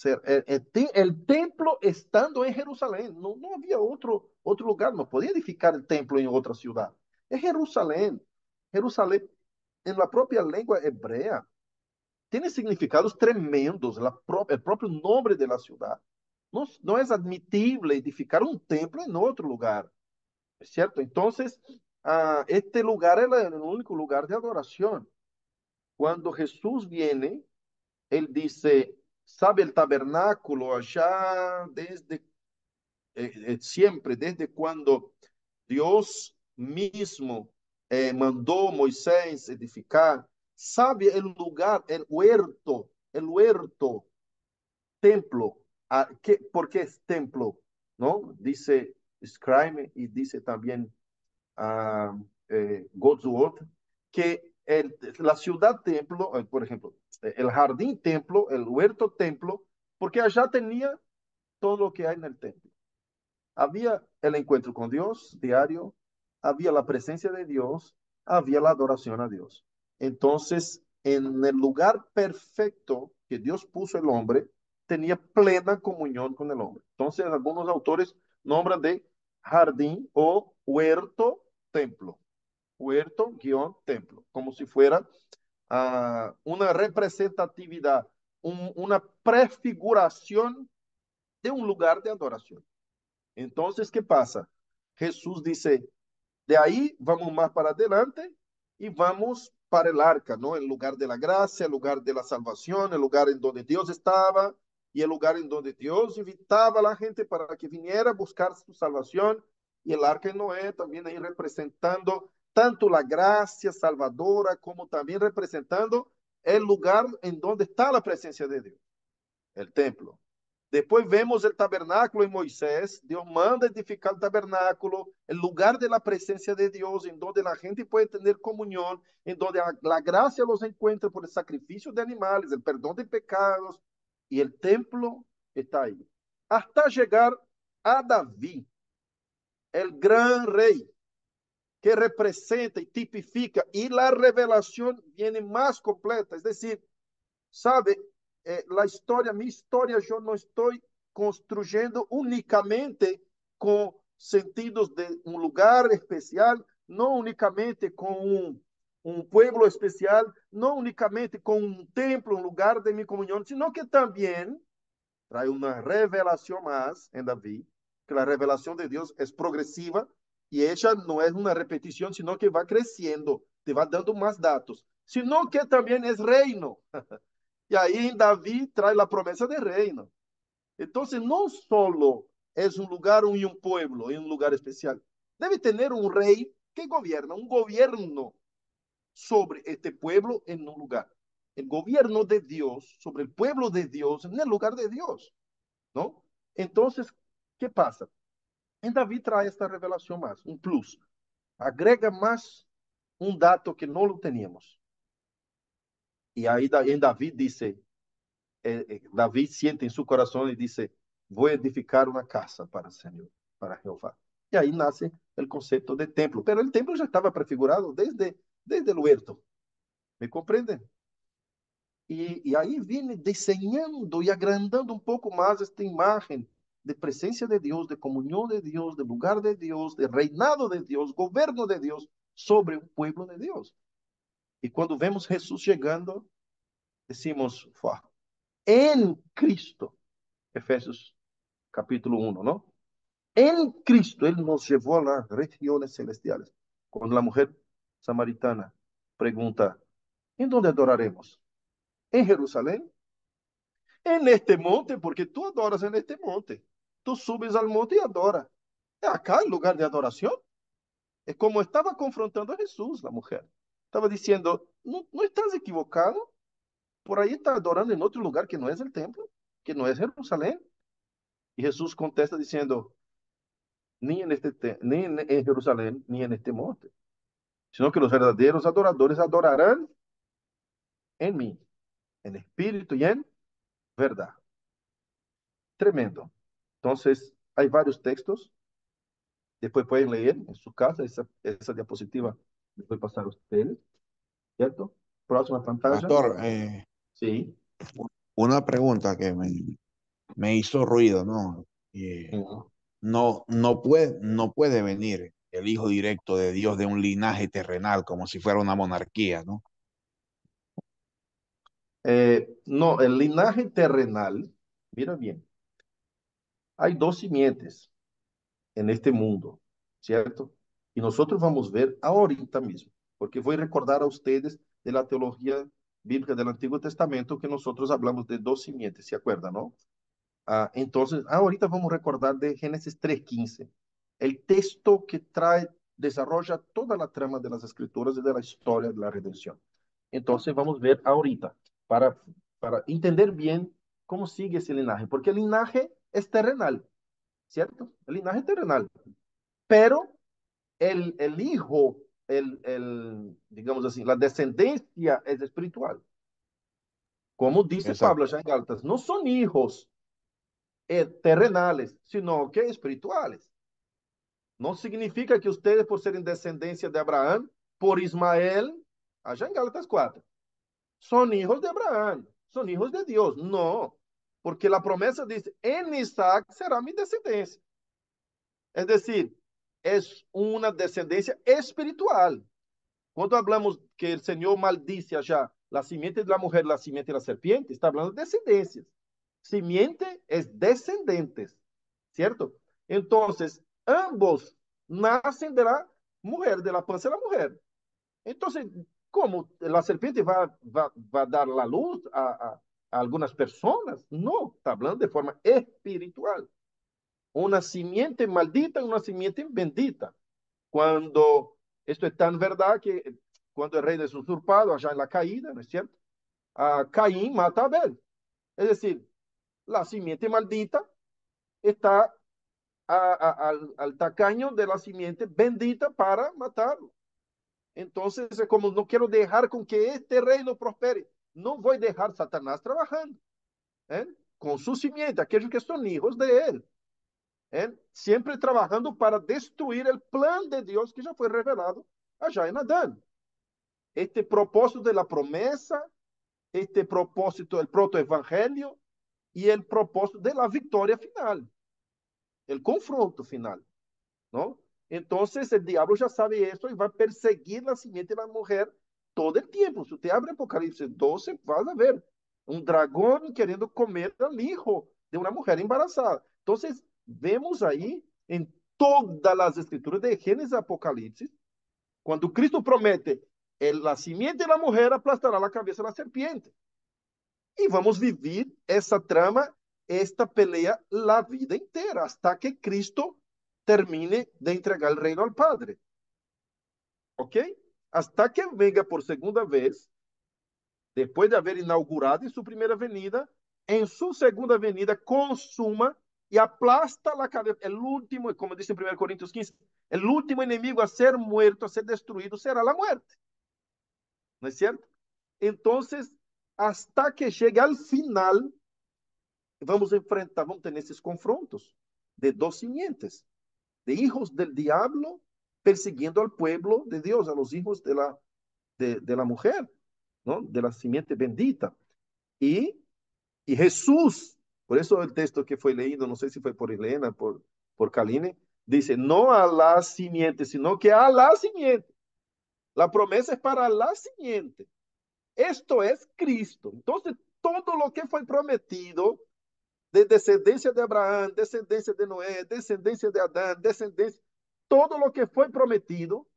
El templo estando en Jerusalén, no había otro lugar, no podía edificar el templo en otra ciudad. Es Jerusalén. Jerusalén, en la propia lengua hebrea, tiene significados tremendos, el propio nombre de la ciudad. No es admitible edificar un templo en otro lugar, ¿es cierto? Entonces, este lugar era el único lugar de adoración. Cuando Jesús viene, él dice, ¿sabe el tabernáculo allá desde siempre, desde cuando Dios mismo mandó a Moisés edificar? ¿Sabe el lugar, el huerto, templo? ¿Por qué es templo? ¿No? Dice Scribe y dice también God's Word, que la ciudad templo, por ejemplo, el jardín templo, el huerto templo, porque allá tenía todo lo que hay en el templo. Había el encuentro con Dios diario, había la presencia de Dios, había la adoración a Dios. Entonces, en el lugar perfecto que Dios puso el hombre, tenía plena comunión con el hombre. Entonces, algunos autores nombran de jardín o huerto templo. Huerto-templo, como si fuera una representatividad, una prefiguración de un lugar de adoración. Entonces, ¿qué pasa? Jesús dice, de ahí vamos más para adelante y vamos para el arca, ¿no? El lugar de la gracia, el lugar de la salvación, el lugar en donde Dios estaba y el lugar en donde Dios invitaba a la gente para que viniera a buscar su salvación. Y el arca de Noé también ahí representando tanto la gracia salvadora como también representando el lugar en donde está la presencia de Dios, el templo. Después vemos el tabernáculo en Moisés. Dios manda edificar el tabernáculo, el lugar de la presencia de Dios, en donde la gente puede tener comunión, en donde la gracia los encuentra por el sacrificio de animales, el perdón de pecados, y el templo está ahí. Hasta llegar a David, el gran rey, que representa y tipifica, y la revelación viene más completa, es decir, sabe, la historia, mi historia, yo no estoy construyendo únicamente con sentidos de un lugar especial, no únicamente con un pueblo especial, no únicamente con un templo, un lugar de mi comunión, sino que también trae una revelación más en David, que la revelación de Dios es progresiva y ella no es una repetición, sino que va creciendo, te va dando más datos, sino que también es reino. Y ahí en David trae la promesa de reino. Entonces, no solo es un lugar y un pueblo, en un lugar especial. Debe tener un rey que gobierna, un gobierno sobre este pueblo en un lugar. El gobierno de Dios sobre el pueblo de Dios en el lugar de Dios, ¿no? Entonces, ¿qué pasa? En David trae esta revelación más, un plus. Agrega más un dato que no lo teníamos. Y ahí en David dice, David siente en su corazón y dice, voy a edificar una casa para el Señor, para Jehová. Y ahí nace el concepto de templo. Pero el templo ya estaba prefigurado desde el huerto. ¿Me comprenden? Y ahí viene diseñando y agrandando un poco más esta imagen de presencia de Dios, de comunión de Dios, de lugar de Dios, de reinado de Dios, gobierno de Dios sobre un pueblo de Dios. Y cuando vemos Jesús llegando, decimos, "Fua, en Cristo", Efesios capítulo 1, ¿no? En Cristo Él nos llevó a las regiones celestiales. Cuando la mujer samaritana pregunta, ¿en dónde adoraremos? ¿En Jerusalén? En este monte, porque tú adoras en este monte. Tú subes al monte y adoras. Acá el lugar de adoración. Es como estaba confrontando a Jesús, la mujer. Estaba diciendo, no, no estás equivocado. Por ahí está adorando en otro lugar que no es el templo, que no es Jerusalén. Y Jesús contesta diciendo, ni en Jerusalén, ni en este monte, sino que los verdaderos adoradores adorarán en mí, en espíritu y en verdad. Tremendo. Entonces, hay varios textos. Después pueden leer en su casa esa diapositiva. Les voy a pasar a ustedes, ¿cierto? Próxima pantalla. Pastor, Sí. una pregunta que me hizo ruido, ¿no? No puede venir el hijo directo de Dios de un linaje terrenal como si fuera una monarquía, ¿no? No, el linaje terrenal, mira bien, hay dos simientes en este mundo, ¿cierto? Y nosotros vamos a ver ahorita mismo, porque voy a recordar a ustedes de la teología bíblica del Antiguo Testamento que nosotros hablamos de dos simientes, ¿se acuerdan, no? Entonces, ahorita vamos a recordar de Génesis 3:15, el texto que desarrolla toda la trama de las escrituras y de la historia de la redención. Entonces, vamos a ver ahorita, para entender bien cómo sigue ese linaje, porque el linaje es terrenal, ¿cierto? El linaje es terrenal, pero el hijo, digamos así, la descendencia es espiritual. Como dice Exacto. Pablo allá en Gálatas, no son hijos terrenales, sino que espirituales. No significa que ustedes, por serem descendencia de Abraham, por Ismael, allá en Gálatas 4, son hijos de Abraham, son hijos de Dios. No, porque la promesa dice, en Isaac será mi descendencia. Es decir, es una descendencia espiritual. Cuando hablamos que el Señor maldice allá la simiente de la mujer, la simiente de la serpiente, está hablando de descendencias. Simiente es descendentes, ¿cierto? Entonces, ambos nacen de la mujer, de la panza de la mujer. Entonces, ¿cómo la serpiente va a dar la luz a algunas personas? No, está hablando de forma espiritual. Una simiente maldita y una simiente bendita. Cuando esto es tan verdad que cuando el rey es usurpado allá en la caída, ¿no es cierto? Caín mata a Abel. Es decir, la simiente maldita está al tacaño de la simiente bendita para matarlo. Entonces, es como no quiero dejar con que este reino prospere. No voy a dejar Satanás trabajando con su simiente, aquellos que son hijos de él. Siempre trabajando para destruir el plan de Dios que ya fue revelado allá en Adán. Este propósito de la promesa, este propósito del protoevangelio y el propósito de la victoria final, el confronto final, ¿no? Entonces el diablo ya sabe eso y va a perseguir la simiente de la mujer todo el tiempo. Si usted abre Apocalipsis 12, vas a ver un dragón queriendo comer al hijo de una mujer embarazada. Entonces vemos ahí en todas las escrituras de Génesis y Apocalipsis, cuando Cristo promete, la simiente de la mujer aplastará la cabeza de la serpiente. Y vamos a vivir esa trama, esta pelea la vida entera, hasta que Cristo termine de entregar el reino al Padre. ¿Ok? Hasta que venga por segunda vez, después de haber inaugurado en su primera venida, en su segunda venida consuma y aplasta la cabeza. El último, como dice en 1 Corintios 15, el último enemigo a ser muerto, a ser destruido, será la muerte. ¿No es cierto? Entonces, hasta que llegue al final, vamos tener esses confrontos de dos simientes, de hijos del diablo persiguiendo al pueblo de Dios, a los hijos de la mujer, ¿no? De la simiente bendita. Y, y Jesús, por eso el texto que fue leído, no sé si fue por Elena, por Kaline, dice, no a la simiente, sino que a la simiente. La promesa es para la simiente. Esto es Cristo. Entonces, todo lo que fue prometido de descendencia de Abraham, descendencia de Noé, descendencia de Adán, descendencia, todo lo que fue prometido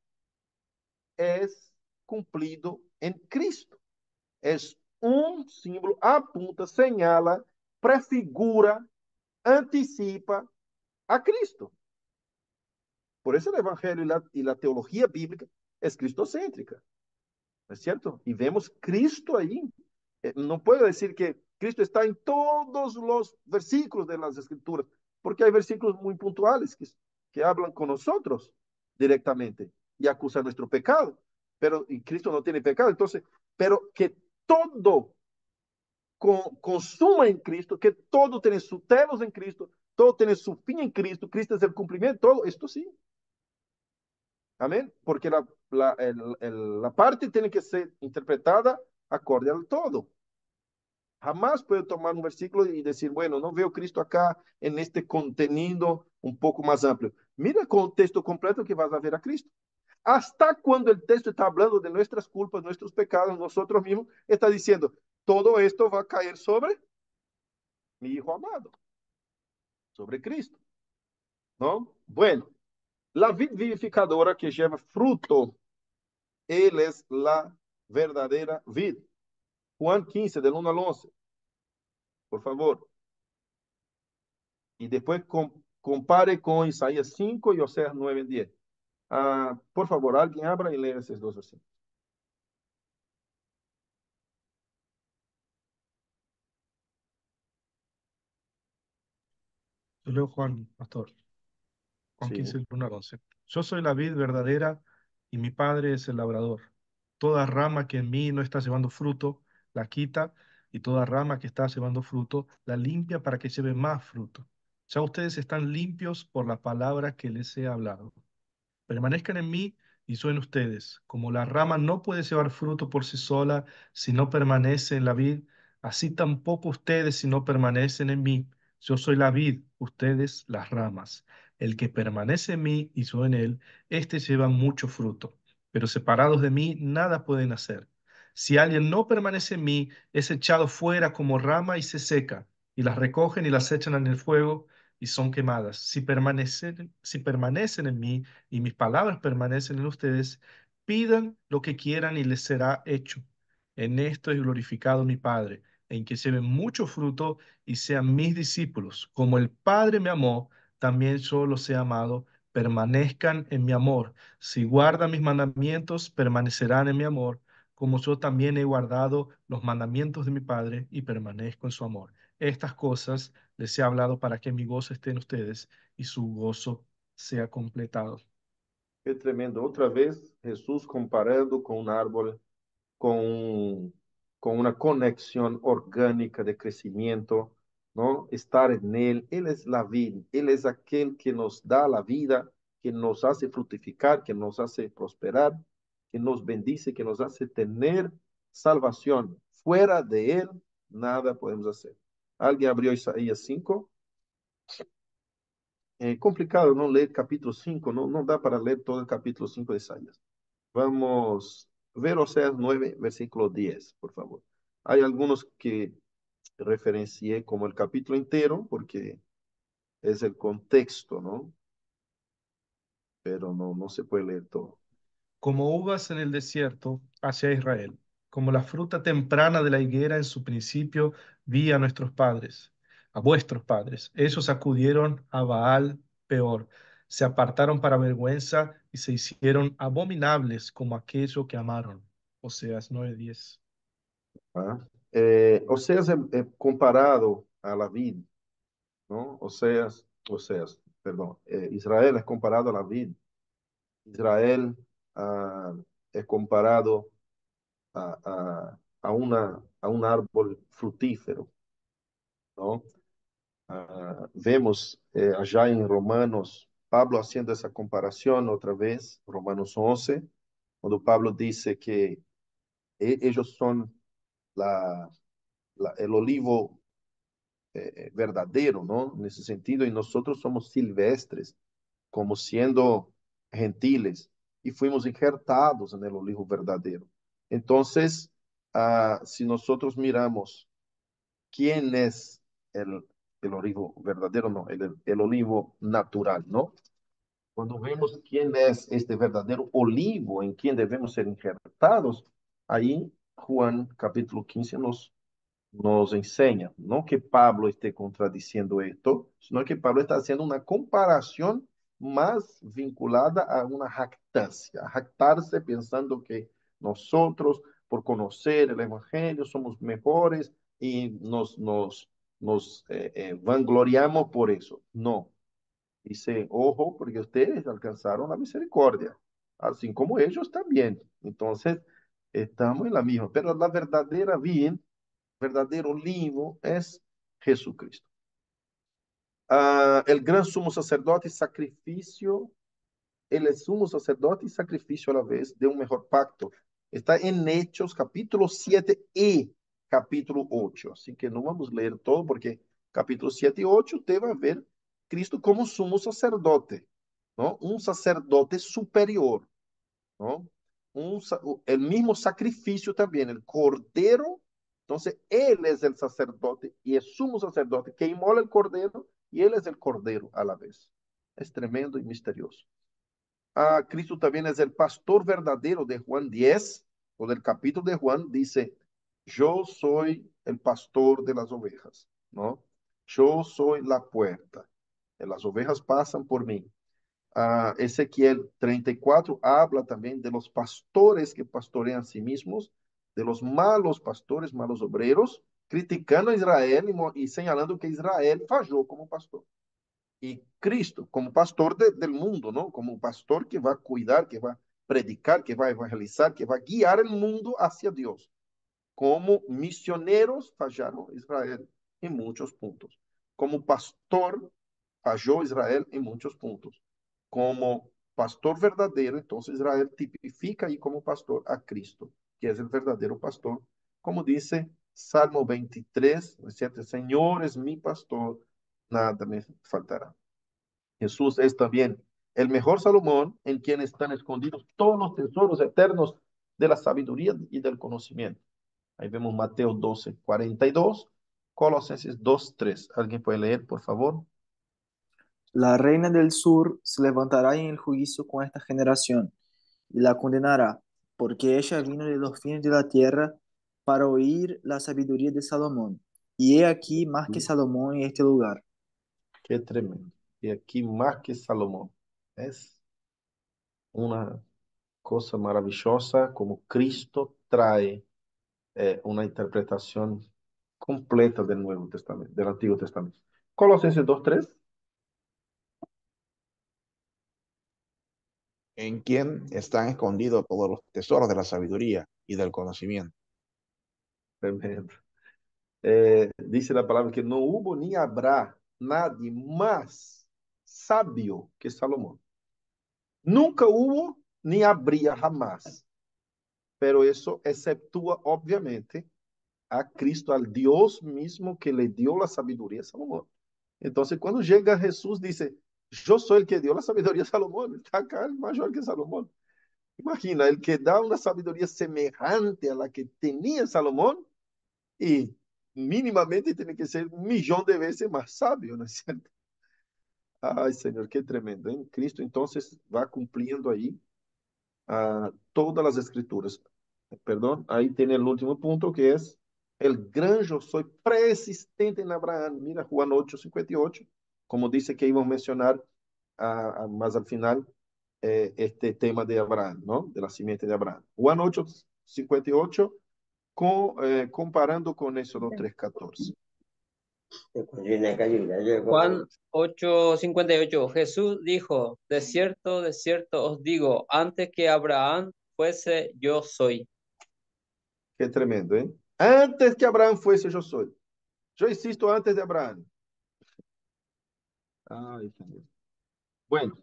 es cumplido en Cristo. Es un símbolo, apunta, señala, prefigura, anticipa a Cristo. Por eso el Evangelio y la teología bíblica es cristocéntrica, ¿no es cierto? Y vemos Cristo ahí. No puedo decir que Cristo está en todos los versículos de las Escrituras, porque hay versículos muy puntuales que hablan con nosotros directamente y acusan nuestro pecado. Pero y Cristo no tiene pecado, entonces, pero que todo consuma en Cristo, que todo tiene su telos en Cristo, todo tiene su fin en Cristo, Cristo es el cumplimiento, todo esto sí. Amén. Porque la parte tiene que ser interpretada acorde al todo. Jamás puedo tomar un versículo y decir, bueno, no veo Cristo acá en este contenido un poco más amplio. Mira el contexto completo que vas a ver a Cristo. Hasta cuando el texto está hablando de nuestras culpas, nuestros pecados, nosotros mismos, está diciendo, todo esto va a caer sobre mi Hijo amado, sobre Cristo, ¿no? Bueno, la vid vivificadora que lleva fruto, Él es la verdadera vid. Juan 15, del 1 al 11, por favor. Y después compare con Isaías 5 y Oseas 9, 10. Por favor, alguien abra y lea esos dos así. Yo leo Juan, pastor. Juan Sí. 15, del 1 al 11. Yo soy la vid verdadera y mi padre es el labrador. Toda rama que en mí no está llevando fruto, la quita, y toda rama que está llevando fruto, la limpia para que lleve más fruto. Ya ustedes están limpios por la palabra que les he hablado. Permanezcan en mí y yo en ustedes. Como la rama no puede llevar fruto por sí sola si no permanece en la vid, así tampoco ustedes si no permanecen en mí. Yo soy la vid, ustedes las ramas. El que permanece en mí y yo en él, éste lleva mucho fruto. Pero separados de mí, nada pueden hacer. Si alguien no permanece en mí, es echado fuera como rama y se seca, y las recogen y las echan en el fuego y son quemadas. Si permanecen en mí y mis palabras permanecen en ustedes, pidan lo que quieran y les será hecho. En esto es glorificado mi Padre, en que lleven mucho fruto y sean mis discípulos. Como el Padre me amó, también yo los he amado. Permanezcan en mi amor. Si guardan mis mandamientos, permanecerán en mi amor, como yo también he guardado los mandamientos de mi Padre y permanezco en su amor. Estas cosas les he hablado para que mi gozo esté en ustedes y su gozo sea completado. Qué tremendo. Otra vez Jesús comparando con un árbol, con, con una conexión orgánica de crecimiento, ¿no? Estar en Él. Él es la vida. Él es aquel que nos da la vida, que nos hace fructificar, que nos hace prosperar, que nos bendice, que nos hace tener salvación. Fuera de Él, nada podemos hacer. ¿Alguien abrió Isaías 5? Complicado no leer capítulo 5, no da para leer todo el capítulo 5 de Isaías. Vamos a ver Oseas 9, versículo 10, por favor. Hay algunos que referencié como el capítulo entero porque es el contexto, ¿no? Pero no se puede leer todo. Como uvas en el desierto hacia Israel, como la fruta temprana de la higuera en su principio vi a nuestros padres, a vuestros padres. Ellos acudieron a Baal peor, se apartaron para vergüenza y se hicieron abominables como aquello que amaron. Oseas 9:10. Oseas comparado a la vid, ¿no? Perdón, Israel es comparado a la vid. Israel es comparado a a un árbol frutífero, ¿no? Vemos allá en Romanos, Pablo haciendo esa comparación otra vez, Romanos 11, cuando Pablo dice que ellos son el olivo verdadero, ¿no? En ese sentido, y nosotros somos silvestres, como siendo gentiles, y fuimos injertados en el olivo verdadero. Entonces, si nosotros miramos quién es el olivo verdadero, no, el olivo natural, ¿no? Cuando vemos quién es este verdadero olivo en quien debemos ser injertados, ahí Juan capítulo 15 nos enseña, no que Pablo esté contradiciendo esto, sino que Pablo está haciendo una comparación más vinculada a una jactancia, a jactarse pensando que nosotros, por conocer el Evangelio, somos mejores y nos vangloriamos por eso. No, dice, ojo, porque ustedes alcanzaron la misericordia, así como ellos también. Entonces, estamos en la misma, pero la verdadera vida verdadero olivo es Jesucristo. El gran sumo sacerdote y sacrificio, él es sumo sacerdote y sacrificio a la vez de un mejor pacto. Está en Hechos capítulo 7 y capítulo 8. Así que no vamos a leer todo porque capítulo 7 y 8 usted va a ver Cristo como sumo sacerdote, ¿no? Un sacerdote superior, ¿no? El mismo sacrificio también, el cordero. Entonces, él es el sacerdote y es sumo sacerdote que inmola el cordero y él es el cordero a la vez. Es tremendo y misterioso. Cristo también es el pastor verdadero de Juan 10, o del capítulo de Juan, dice, yo soy el pastor de las ovejas, ¿no? Yo soy la puerta. Las ovejas pasan por mí. Ezequiel 34 habla también de los pastores que pastorean a sí mismos, de los malos pastores, malos obreros, criticando a Israel y señalando que Israel falló como pastor. Y Cristo, como pastor del mundo, ¿no? Como pastor que va a cuidar, que va a predicar, que va a evangelizar, que va a guiar el mundo hacia Dios. Como misioneros fallaron Israel en muchos puntos. Como pastor falló Israel en muchos puntos. Como pastor verdadero, entonces Israel tipifica ahí como pastor a Cristo, que es el verdadero pastor, como dice Salmo 23, ¿no es cierto? Señor es mi pastor, nada me faltará. Jesús es también el mejor Salomón en quien están escondidos todos los tesoros eternos de la sabiduría y del conocimiento. Ahí vemos Mateo 12, 42, Colosenses 2, 3. ¿Alguien puede leer, por favor? La reina del sur se levantará en el juicio con esta generación y la condenará, porque ella vino de los fines de la tierra para oír la sabiduría de Salomón. Y he aquí más que Salomón en este lugar. Qué tremendo. Y aquí más que Salomón. Es una cosa maravillosa como Cristo trae una interpretación completa del Nuevo Testamento, del Antiguo Testamento. Colosenses 2:3. En quien están escondidos todos los tesoros de la sabiduría y del conocimiento. Tremendo. Dice la palabra que no hubo ni habrá nadie más sabio que Salomón. Nunca hubo ni habría jamás. Pero eso exceptúa, obviamente, a Cristo, al Dios mismo que le dio la sabiduría a Salomón. Entonces, cuando llega Jesús, dice, yo soy el que dio la sabiduría a Salomón. Está acá el mayor que Salomón. Imagina, el que da una sabiduría semejante a la que tenía Salomón y mínimamente tiene que ser 1.000.000 de veces más sabio, ¿no es cierto? Ay, Señor, qué tremendo. ¿Eh? Cristo entonces va cumpliendo ahí todas las escrituras. Perdón, ahí tiene el último punto que es el gran yo soy preexistente en Abraham. Mira Juan 8:58, como dice que íbamos a mencionar más al final este tema de Abraham, ¿no? De la simiente de Abraham. Juan 8:58, comparando con Éxodo 3:14. Juan 8:58. Jesús dijo, de cierto os digo, antes que Abraham fuese, yo soy. Qué tremendo, ¿eh? Antes que Abraham fuese, yo soy. Yo existo antes de Abraham. Ay, Señor. Bueno,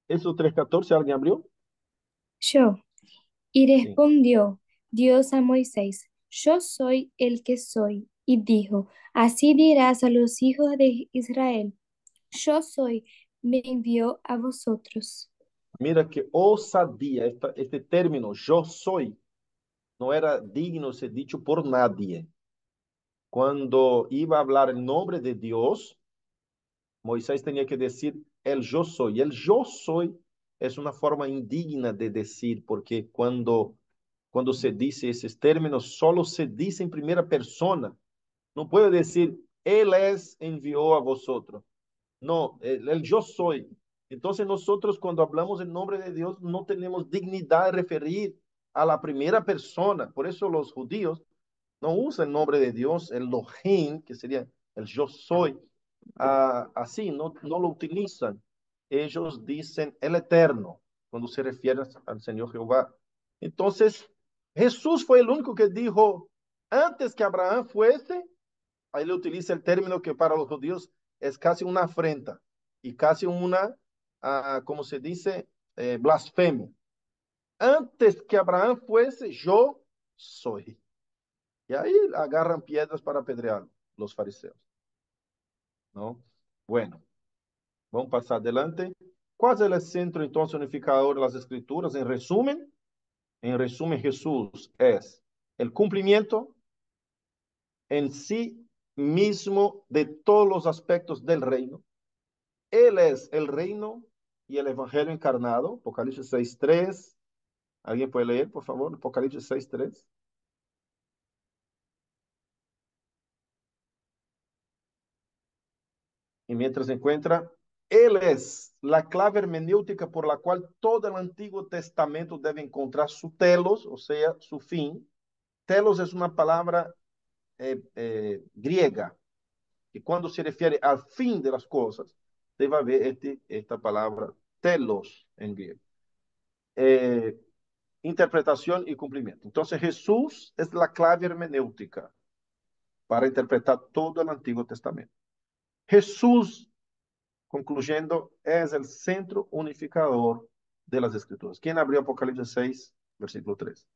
eso 3:14, ¿alguien abrió? Yo. Y Sí. respondió Dios a Moisés, yo soy el que soy. Y dijo, así dirás a los hijos de Israel, yo soy, me envió a vosotros. Mira que osadía, este término, yo soy, no era digno ser dicho por nadie. Cuando iba a hablar el nombre de Dios, Moisés tenía que decir el yo soy. El yo soy es una forma indigna de decir, porque cuando se dice esos términos, solo se dice en primera persona. No puede decir, Él es envió a vosotros. No, el yo soy. Entonces nosotros cuando hablamos en nombre de Dios no tenemos dignidad de referir a la primera persona. Por eso los judíos no usan el nombre de Dios, el Elohim, que sería el yo soy, así, no lo utilizan. Ellos dicen el eterno cuando se refieren al Señor Jehová. Entonces, Jesús fue el único que dijo, antes que Abraham fuese, ahí le utiliza el término que para los judíos es casi una afrenta y casi una, como se dice, blasfemia. Antes que Abraham fuese, yo soy. Y ahí agarran piedras para apedrear los fariseos, ¿no? Bueno, vamos a pasar adelante. ¿Cuál es el centro entonces unificador de las escrituras? En resumen, Jesús es el cumplimiento en sí mismo de todos los aspectos del reino. Él es el reino y el evangelio encarnado. Apocalipsis 6:3. ¿Alguien puede leer, por favor? Apocalipsis 6:3. Y mientras se encuentra, Él es la clave hermenéutica por la cual todo el Antiguo Testamento debe encontrar su telos, o sea, su fin. Telos es una palabra griega, que cuando se refiere al fin de las cosas, debe haber esta palabra telos en griego. Interpretación y cumplimiento. Entonces Jesús es la clave hermenéutica para interpretar todo el Antiguo Testamento. Jesús, concluyendo, es el centro unificador de las Escrituras. ¿Quién abrió Apocalipsis 6, versículo 3?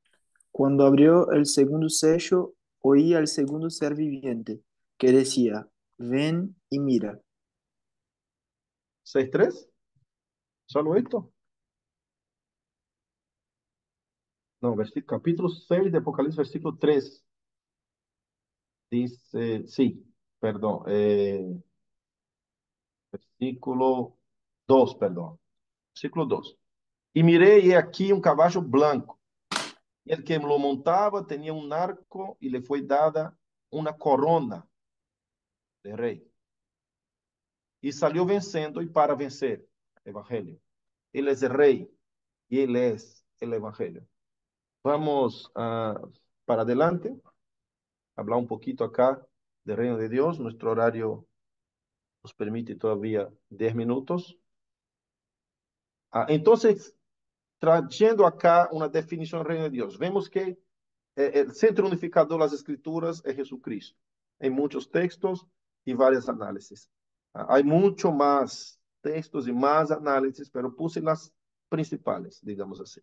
Cuando abrió el segundo sello, oí al segundo ser viviente que decía, ven y mira. 6:3. ¿Solo esto? No, capítulo 6 de Apocalipsis, versículo 3. Dice, sí, perdón, versículo 2, perdón. Versículo 2. Y miré y he aquí un caballo blanco. Y el que lo montaba tenía un arco y le fue dada una corona de rey. Y salió venciendo y para vencer. Evangelio. Él es el rey y él es el evangelio. Vamos para adelante. Hablar un poquito acá del reino de Dios. Nuestro horario nos permite todavía 10 minutos. Entonces, trayendo acá una definición del reino de Dios, vemos que el centro unificador de las escrituras es Jesucristo. En muchos textos y varios análisis. Hay mucho más textos y más análisis, pero puse las principales, digamos así.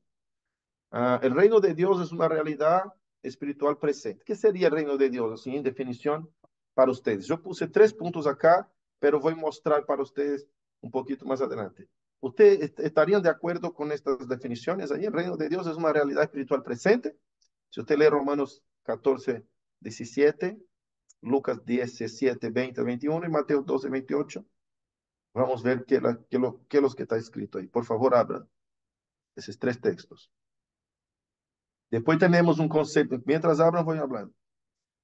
El reino de Dios es una realidad espiritual presente. ¿Qué sería el reino de Dios? Así, en definición para ustedes. Yo puse 3 puntos acá, pero voy a mostrar para ustedes un poquito más adelante. ¿Ustedes estarían de acuerdo con estas definiciones? Ahí el reino de Dios es una realidad espiritual presente. Si usted lee Romanos 14:17, Lucas 17:20-21 y Mateo 12:28, vamos a ver qué es lo que está escrito ahí. Por favor, abran esos 3 textos. Después tenemos un concepto, mientras abran voy hablando.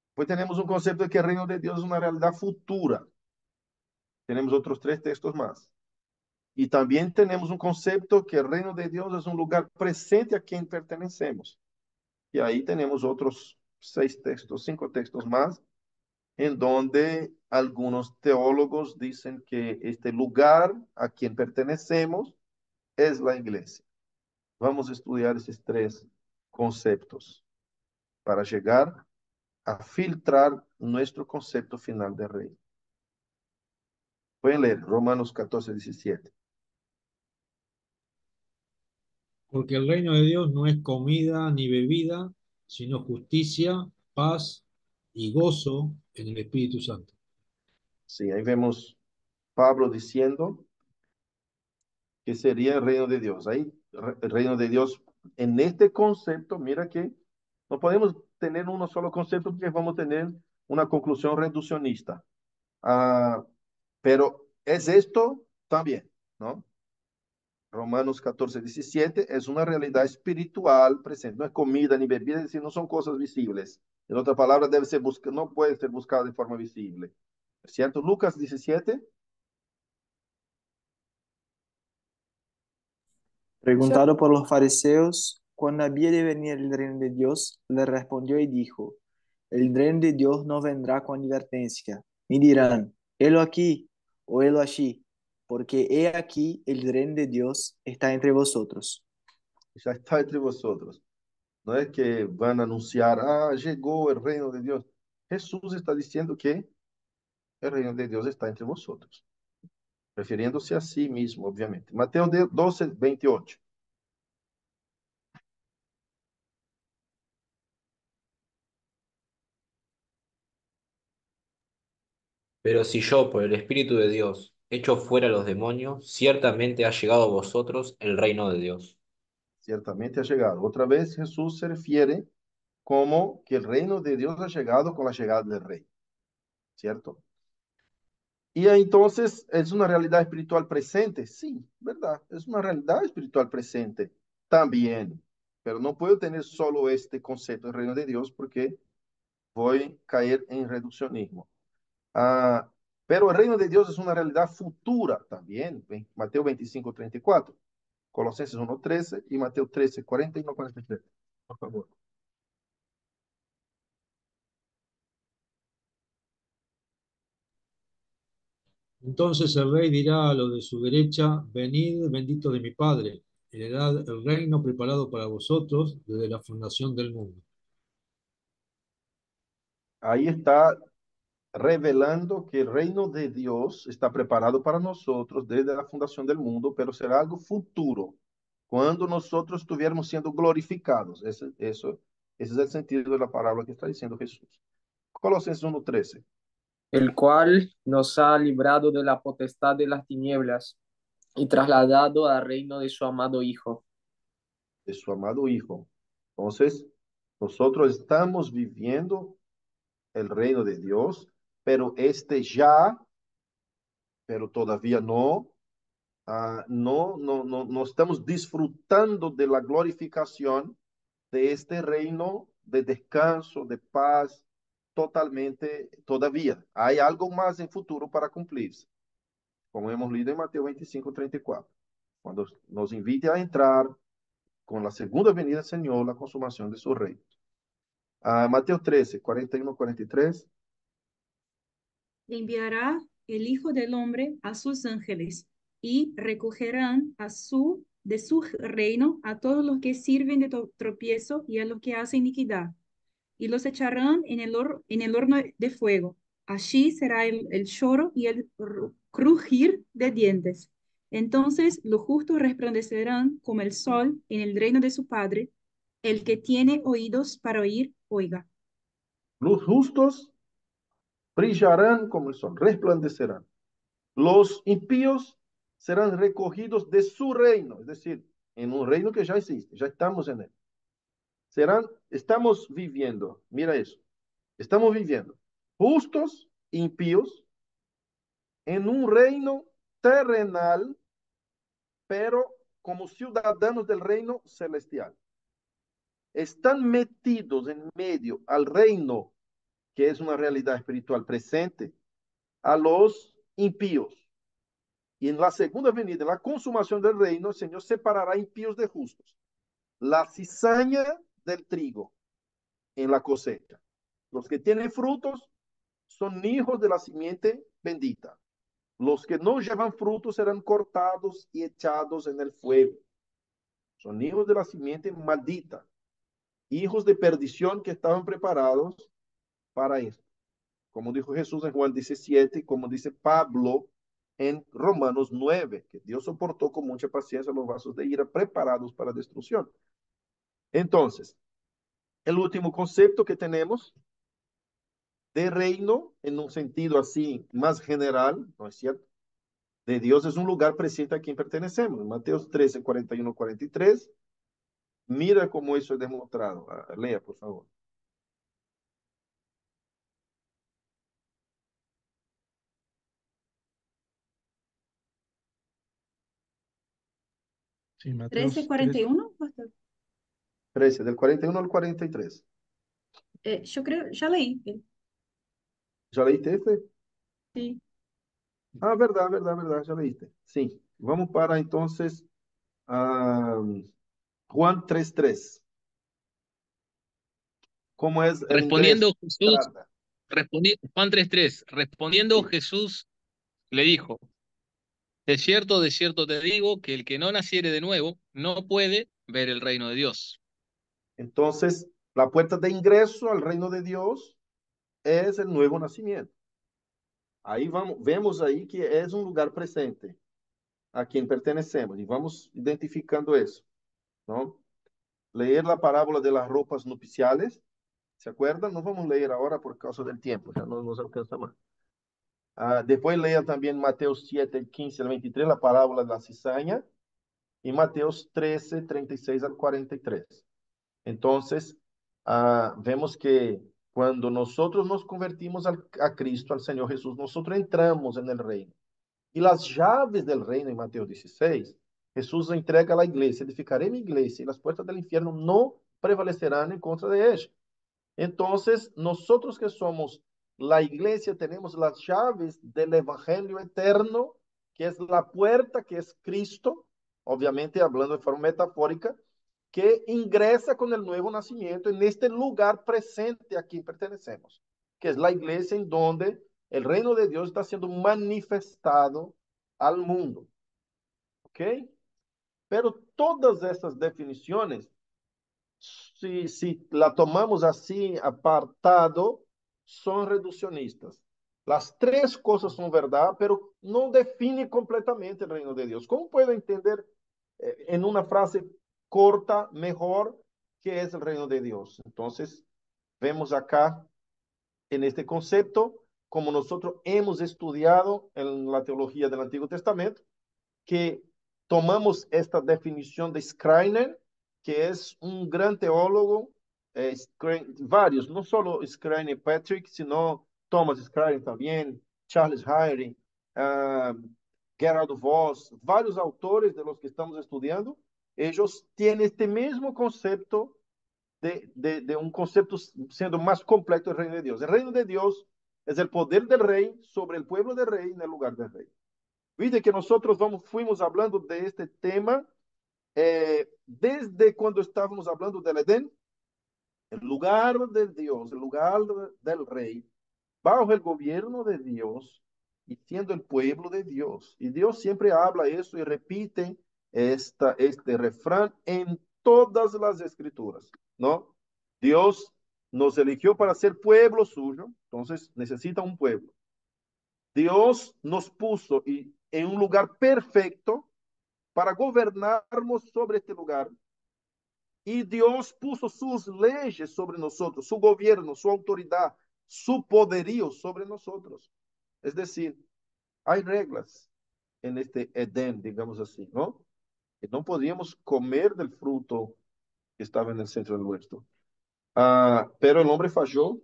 Después tenemos un concepto de que el reino de Dios es una realidad futura. Tenemos otros 3 textos más. Y también tenemos un concepto que el reino de Dios es un lugar presente a quien pertenecemos. Y ahí tenemos otros 6 textos, 5 textos más, en donde algunos teólogos dicen que este lugar a quien pertenecemos es la iglesia. Vamos a estudiar esos 3 conceptos. para llegar a filtrar nuestro concepto final de reino. Pueden leer Romanos 14:17. Porque el reino de Dios no es comida ni bebida, sino justicia, paz y gozo en el Espíritu Santo. Sí, ahí vemos Pablo diciendo que sería el reino de Dios. Ahí, el reino de Dios, en este concepto, mira que no podemos tener uno solo concepto porque vamos a tener una conclusión reduccionista. Pero es esto también, ¿no? Romanos 14:17 es una realidad espiritual presente, no es comida ni bebida, es decir, no son cosas visibles. En otra palabra, debe ser no puede ser buscada de forma visible. ¿Es cierto? Lucas 17. Preguntado por los fariseos cuándo había de venir el reino de Dios, le respondió y dijo, el reino de Dios no vendrá con advertencia, ni dirán, helo aquí o helo allí, porque he aquí el reino de Dios está entre vosotros. Ya está entre vosotros. No es que van a anunciar, llegó el reino de Dios. Jesús está diciendo que el reino de Dios está entre vosotros, refiriéndose a sí mismo, obviamente. Mateo 12:28. Pero si yo, por el Espíritu de Dios, echo fuera a los demonios, ciertamente ha llegado a vosotros el reino de Dios. Ciertamente ha llegado. Otra vez Jesús se refiere como que el reino de Dios ha llegado con la llegada del rey, ¿cierto? Y entonces es una realidad espiritual presente, sí, ¿verdad? Es una realidad espiritual presente también, pero no puedo tener solo este concepto del reino de Dios porque voy a caer en reduccionismo. Pero el reino de Dios es una realidad futura también, Mateo 25:34, Colosenses 1:13 y Mateo 13:41-43, por favor. Entonces el rey dirá a los de su derecha, venid, benditos de mi Padre, heredad el reino preparado para vosotros desde la fundación del mundo. Ahí está revelando que el reino de Dios está preparado para nosotros desde la fundación del mundo, pero será algo futuro, cuando nosotros estuviéramos siendo glorificados. Ese es el sentido de la palabra que está diciendo Jesús. Colosenses 1:13. el cual nos ha librado de la potestad de las tinieblas y trasladado al reino de su amado Hijo. De su amado Hijo. Entonces, nosotros estamos viviendo el reino de Dios, pero pero todavía no. No estamos disfrutando de la glorificación de este reino de descanso, de paz, totalmente todavía. Hay algo más en futuro para cumplirse, como hemos leído en Mateo 25:34, cuando nos invite a entrar con la segunda venida del Señor, la consumación de su reino. Mateo 13:41-43. Enviará el Hijo del Hombre a sus ángeles y recogerán de su reino a todos los que sirven de tropiezo y a los que hacen iniquidad, y los echarán en el horno de fuego. Allí será el lloro y el crujir de dientes. Entonces los justos resplandecerán como el sol en el reino de su Padre. El que tiene oídos para oír, oiga. Los justos brillarán como el sol, resplandecerán. Los impíos serán recogidos de su reino, es decir, en un reino que ya existe, ya estamos en él. Estamos viviendo, mira eso, estamos viviendo justos, impíos, en un reino terrenal, pero como ciudadanos del reino celestial. Están metidos en medio al reino, que es una realidad espiritual presente, a los impíos. Y en la segunda venida, la consumación del reino, el Señor separará impíos de justos. La cizaña del trigo en la cosecha. Los que tienen frutos son hijos de la simiente bendita. Los que no llevan frutos serán cortados y echados en el fuego. Son hijos de la simiente maldita. hijos de perdición que estaban preparados para esto. Como dijo Jesús en Juan 17, como dice Pablo en Romanos 9, que Dios soportó con mucha paciencia los vasos de ira preparados para destrucción. Entonces, el último concepto que tenemos de reino, en un sentido así más general, ¿no es cierto? De Dios es un lugar presente a quien pertenecemos. Mateo 13, 41, 43. Mira cómo eso es demostrado. Lea, por favor. Sí, Mateos 13:41, pastor. 13, del 41 al 43. Yo creo, ya leí. ¿Ya leíste este? Sí. Ah, verdad, verdad, verdad, ya leíste. Sí. Vamos para entonces Juan 3:3. ¿Cómo es el ingreso? Respondiendo Jesús, Trata. Juan 3:3, respondiendo Jesús le dijo, de cierto te digo, que el que no naciere de nuevo no puede ver el reino de Dios. Entonces, la puerta de ingreso al reino de Dios es el nuevo nacimiento. Ahí vamos, vemos ahí que es un lugar presente a quien pertenecemos y vamos identificando eso, ¿no? Leer la parábola de las ropas nupciales, ¿se acuerdan? No vamos a leer ahora por causa del tiempo, ya no nos alcanza más. Después lea también Mateos 7, 15 al 23, la parábola de la cizaña, y Mateos 13, 36 al 43. Entonces, vemos que cuando nosotros nos convertimos a Cristo, al Señor Jesús, nosotros entramos en el reino. Y las llaves del reino en Mateo 16, Jesús entrega a la iglesia, edificaré mi iglesia y las puertas del infierno no prevalecerán en contra de ella. Entonces, nosotros que somos la iglesia, tenemos las llaves del evangelio eterno, que es la puerta, que es Cristo, obviamente hablando de forma metafórica, que ingresa con el nuevo nacimiento en este lugar presente a quien pertenecemos, que es la iglesia en donde el reino de Dios está siendo manifestado al mundo. ¿Ok? Pero todas estas definiciones, si la tomamos así apartado, son reduccionistas. Las tres cosas son verdad, pero no define completamente el reino de Dios. ¿Cómo puedo entender en una frase corta mejor qué es el reino de Dios? Entonces, vemos acá en este concepto, como nosotros hemos estudiado en la teología del Antiguo Testamento, que tomamos esta definición de Schreiner, que es un gran teólogo, varios, no solo Schreiner Patrick, sino Thomas Schreiner también, Charles Hayre, Gerald Voss, varios autores de los que estamos estudiando, ellos tienen este mismo concepto de un concepto siendo más completo del reino de Dios. El reino de Dios es el poder del rey sobre el pueblo del rey en el lugar del rey. Viste que nosotros fuimos hablando de este tema desde cuando estábamos hablando del Edén, el lugar de Dios, el lugar del rey, bajo el gobierno de Dios y siendo el pueblo de Dios. Y Dios siempre habla eso y repite este refrán en todas las escrituras, ¿no? Dios nos eligió para ser pueblo suyo, entonces necesita un pueblo. Dios nos puso en un lugar perfecto para gobernarnos sobre este lugar. Y Dios puso sus leyes sobre nosotros, su gobierno, su autoridad, su poderío sobre nosotros. Es decir, hay reglas en este Edén, digamos así, ¿no? Que no podíamos comer del fruto que estaba en el centro del huerto. Pero el hombre falló,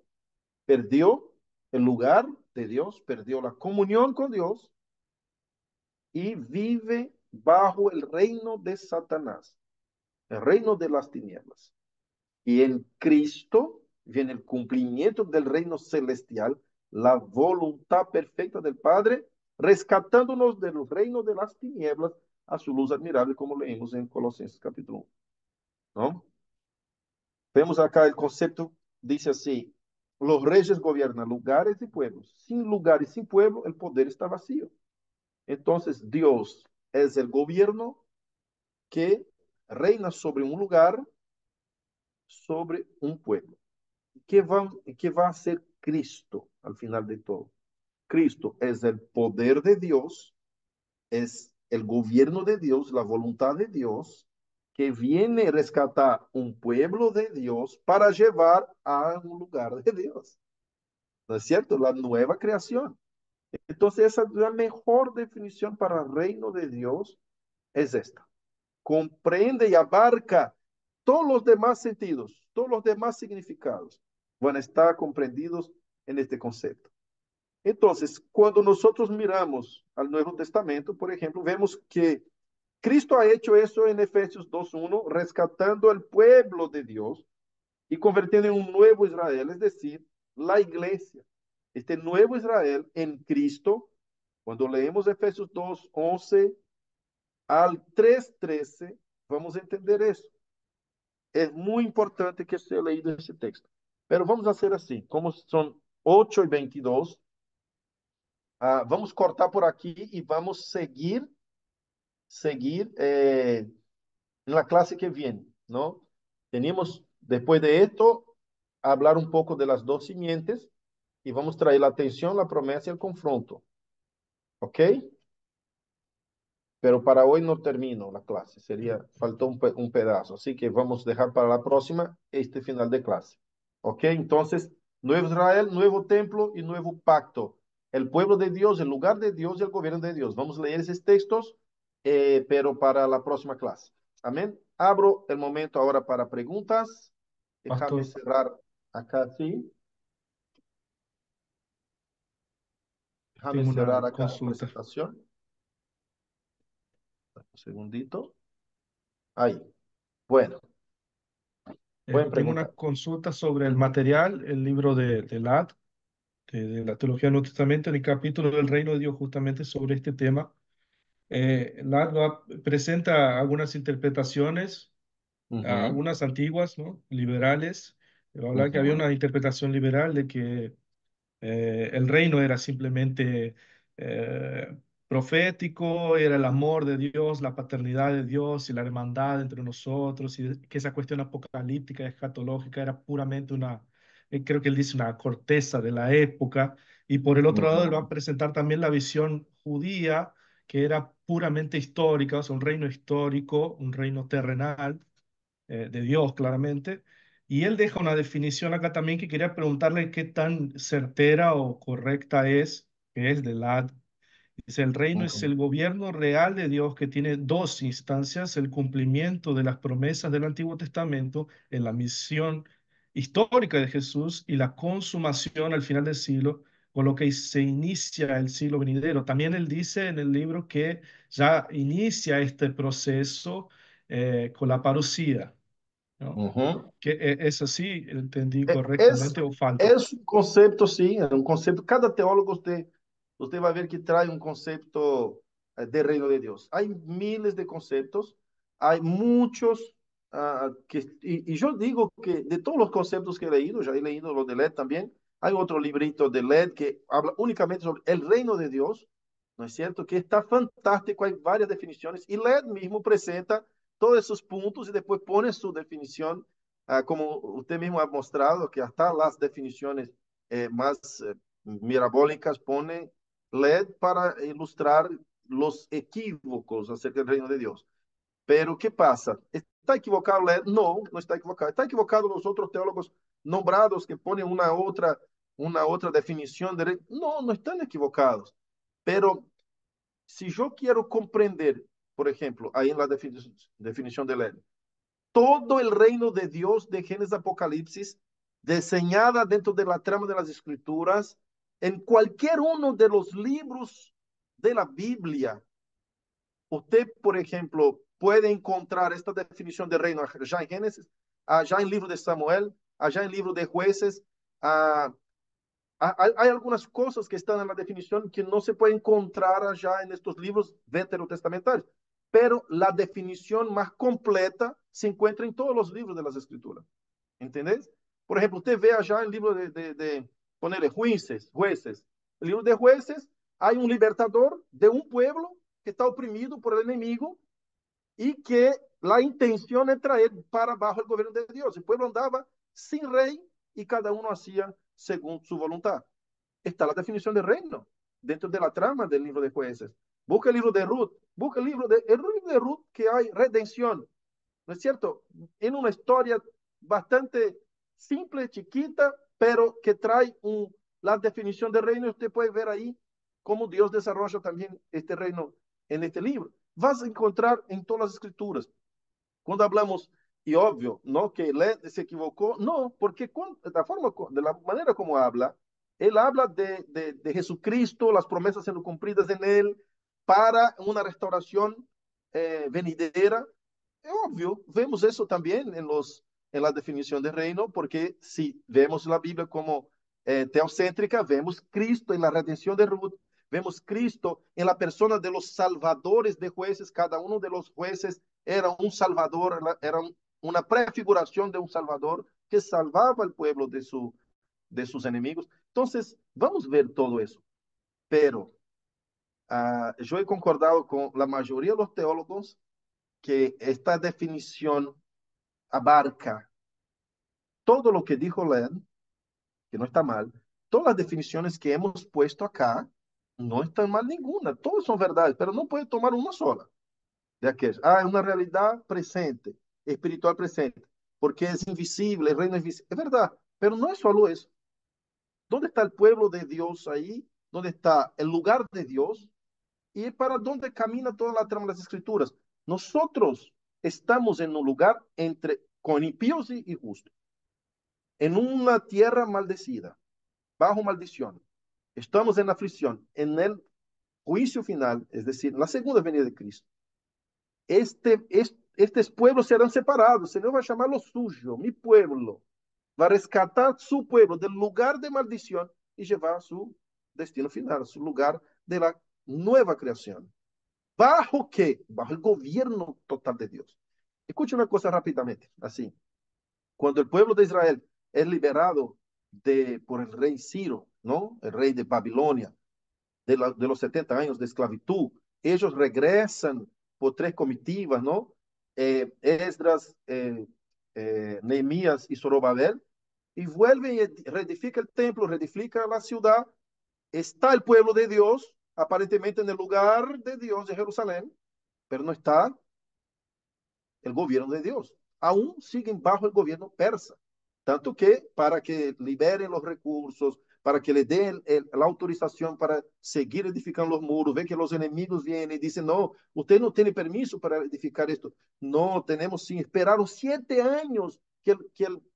perdió el lugar de Dios, perdió la comunión con Dios y vive bajo el reino de Satanás, el reino de las tinieblas. Y en Cristo viene el cumplimiento del reino celestial, la voluntad perfecta del Padre, rescatándonos del reino de las tinieblas a su luz admirable, como leemos en Colosenses capítulo 1, ¿no? Vemos acá el concepto, dice así, los reyes gobiernan lugares y pueblos. Sin lugar y sin pueblo, el poder está vacío. Entonces, Dios es el gobierno que reina sobre un lugar sobre un pueblo. ¿Qué va a hacer Cristo al final de todo? Cristo es el poder de Dios, es el gobierno de Dios, la voluntad de Dios, que viene a rescatar un pueblo de Dios para llevar a un lugar de Dios. ¿No es cierto? La nueva creación. Entonces, esa es la mejor definición para el reino de Dios, es esta. Comprende y abarca todos los demás sentidos, todos los demás significados van a estar comprendidos en este concepto. Entonces, cuando nosotros miramos al Nuevo Testamento, por ejemplo, vemos que Cristo ha hecho eso en Efesios 2:1, rescatando al pueblo de Dios y convirtiendo en un nuevo Israel, es decir, la iglesia. Este nuevo Israel en Cristo, cuando leemos Efesios 2:11 al 3:13, vamos a entender eso. Es muy importante que sea leído ese texto. Pero vamos a hacer así, como son 8:22, vamos cortar por aquí y vamos seguir en la clase que viene, ¿no? Tenemos, después de esto, hablar un poco de las dos simientes y vamos a traer la atención, la promesa y el confronto. ¿Ok? Pero para hoy no termino la clase, faltó un pedazo, así que vamos a dejar para la próxima este final de clase. ¿Ok? Entonces, nuevo Israel, nuevo templo y nuevo pacto. El pueblo de Dios, el lugar de Dios y el gobierno de Dios. Vamos a leer esos textos, pero para la próxima clase. Amén. Abro el momento ahora para preguntas. Déjame Pastor, cerrar acá, sí. Déjame tengo una cerrar acá la consulta. presentación. Un segundito. Ahí. Bueno, pueden Tengo una preguntar. consulta sobre el material, el libro de Lad, de la Teología del Nuevo Testamento, en el capítulo del Reino de Dios, justamente sobre este tema. Lad presenta algunas interpretaciones, Ujú, algunas antiguas, ¿no? Liberales. Va a hablar que había ujú, una interpretación liberal de que el reino era simplemente eh, profético, era el amor de Dios, la paternidad de Dios y la hermandad entre nosotros, y que esa cuestión apocalíptica, escatológica, era puramente creo que él dice una corteza de la época. Y por el otro lado, él va a ujú, presentar también la visión judía, que era puramente histórica, o sea, un reino histórico, un reino terrenal de Dios, claramente. Y él deja una definición acá también que quería preguntarle qué tan certera o correcta es, que es de la. Dice, el reino es ujú, el gobierno real de Dios que tiene dos instancias, el cumplimiento de las promesas del Antiguo Testamento en la misión histórica de Jesús y la consumación al final del siglo, con lo que se inicia el siglo venidero. También él dice en el libro que ya inicia este proceso con la parucía, ¿no? ujú. Que es así, entendí Es, correctamente o falta. es un concepto, sí, es un concepto. Cada teólogo usted va a ver que trae un concepto del reino de Dios. Hay miles de conceptos, hay muchos y yo digo que de todos los conceptos que he leído, ya he leído los de LED también, hay otro librito de LED que habla únicamente sobre el reino de Dios, ¿no es cierto? Que está fantástico, hay varias definiciones y LED mismo presenta todos esos puntos y después pone su definición, como usted mismo ha mostrado, que hasta las definiciones más mirabólicas pone LED para ilustrar los equívocos acerca del reino de Dios. Pero ¿qué pasa? ¿Está equivocado LED? No, no está equivocado. ¿Está equivocado los otros teólogos nombrados que ponen una otra definición de reino? No, no están equivocados. Pero si yo quiero comprender, por ejemplo, ahí en la definición de LED, todo el reino de Dios de Génesis Apocalipsis, diseñada dentro de la trama de las Escrituras, en cualquier uno de los libros de la Biblia, usted, por ejemplo, puede encontrar esta definición de reino ya en Génesis, allá en el libro de Samuel, allá en el libro de Jueces. Hay algunas cosas que están en la definición que no se puede encontrar allá en estos libros veterotestamentarios, pero la definición más completa se encuentra en todos los libros de las Escrituras. ¿Entendés? Por ejemplo, usted ve allá el libro de ponerle jueces. El libro de jueces, hay un libertador de un pueblo que está oprimido por el enemigo y que la intención es traer para abajo el gobierno de Dios. El pueblo andaba sin rey y cada uno hacía según su voluntad. Está la definición de reino dentro de la trama del libro de Jueces. Busca el libro de Ruth, busca el libro de Ruth, que hay redención, ¿no es cierto? En una historia bastante simple, chiquita, pero que trae la definición de reino. Usted puede ver ahí cómo Dios desarrolla también este reino en este libro. Vas a encontrar en todas las escrituras. Cuando hablamos, y obvio, ¿no? Que él se equivocó, no, porque de la manera como habla, él habla de Jesucristo, las promesas siendo cumplidas en él, para una restauración venidera. Es obvio, vemos eso también en la definición de reino, porque si vemos la Biblia como teocéntrica, vemos Cristo en la redención de Ruth, vemos Cristo en la persona de los salvadores de jueces. Cada uno de los jueces era un salvador, era una prefiguración de un salvador que salvaba al pueblo de sus enemigos. Entonces, vamos a ver todo eso. Pero yo he concordado con la mayoría de los teólogos que esta definición abarca todo lo que dijo Len, que no está mal. Todas las definiciones que hemos puesto acá no están mal ninguna, todas son verdades, pero no puede tomar una sola de aquellas. Es una realidad presente, espiritual presente, porque es invisible, el reino es invisible. Es verdad, pero no es solo eso. ¿Dónde está el pueblo de Dios ahí? ¿Dónde está el lugar de Dios? ¿Y para dónde camina toda la trama de las escrituras? Nosotros estamos en un lugar con impíos y justos, en una tierra maldecida, bajo maldición. Estamos en aflicción, en el juicio final, es decir, en la segunda venida de Cristo. Estes pueblos serán separados. El Señor va a llamar lo suyo, mi pueblo. Va a rescatar su pueblo del lugar de maldición y llevar a su destino final, a su lugar de la nueva creación. ¿Bajo qué? Bajo el gobierno total de Dios. Escuche una cosa rápidamente, así. Cuando el pueblo de Israel es liberado por el rey Ciro, ¿no? El rey de Babilonia, de los 70 años de esclavitud, ellos regresan por 3 comitivas, ¿no? Esdras, Nehemías y Zorobabel, y vuelven y reedifica el templo, reedifica la ciudad. Está el pueblo de Dios, aparentemente en el lugar de Dios de Jerusalén, pero no está el gobierno de Dios. Aún siguen bajo el gobierno persa. Tanto que para que liberen los recursos, para que le den la autorización para seguir edificando los muros, ve que los enemigos vienen y dicen, no, usted no tiene permiso para edificar esto. No, tenemos sin esperar 7 años que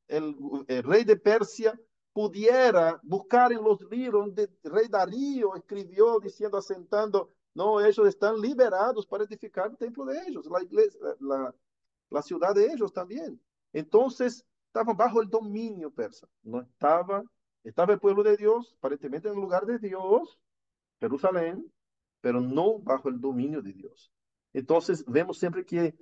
el rey de Persia pudiera buscar en los libros donde el rey Darío escribió diciendo, asentando, no, ellos están liberados para edificar el templo de ellos, la iglesia, la ciudad de ellos también. Entonces, estaban bajo el dominio persa. No estaba el pueblo de Dios, aparentemente en el lugar de Dios, Jerusalén, pero no bajo el dominio de Dios. Entonces, vemos siempre que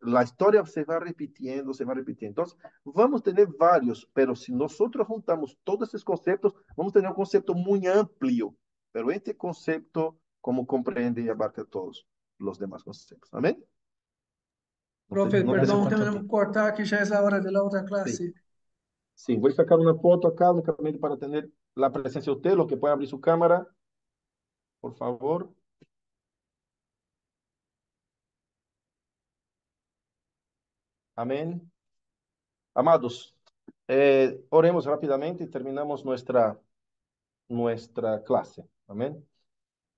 la historia se va repitiendo, se va repitiendo. Entonces, vamos a tener varios, pero si nosotros juntamos todos estos conceptos, vamos a tener un concepto muy amplio, pero este concepto, como comprende y abarca todos los demás conceptos. Amén. Profe, No perdão, cuánto temos que cortar que já é a hora da outra classe. Sí, voy a sacar una foto acá únicamente para tener la presencia de usted, lo que puede abrir su cámara, por favor. Amén. Amados, oremos rápidamente y terminamos nuestra clase. Amén.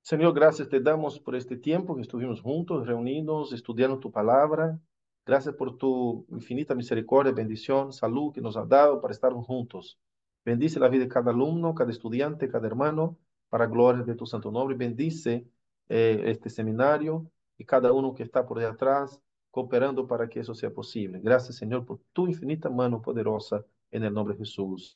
Señor, gracias te damos por este tiempo que estuvimos juntos, reunidos, estudiando tu palabra. Gracias por tu infinita misericordia, bendición, salud que nos has dado para estar juntos. Bendice la vida de cada alumno, cada estudiante, cada hermano, para gloria de tu santo nombre. Bendice este seminario y cada uno que está por detrás, cooperando para que eso sea posible. Gracias, Señor, por tu infinita mano poderosa, en el nombre de Jesús.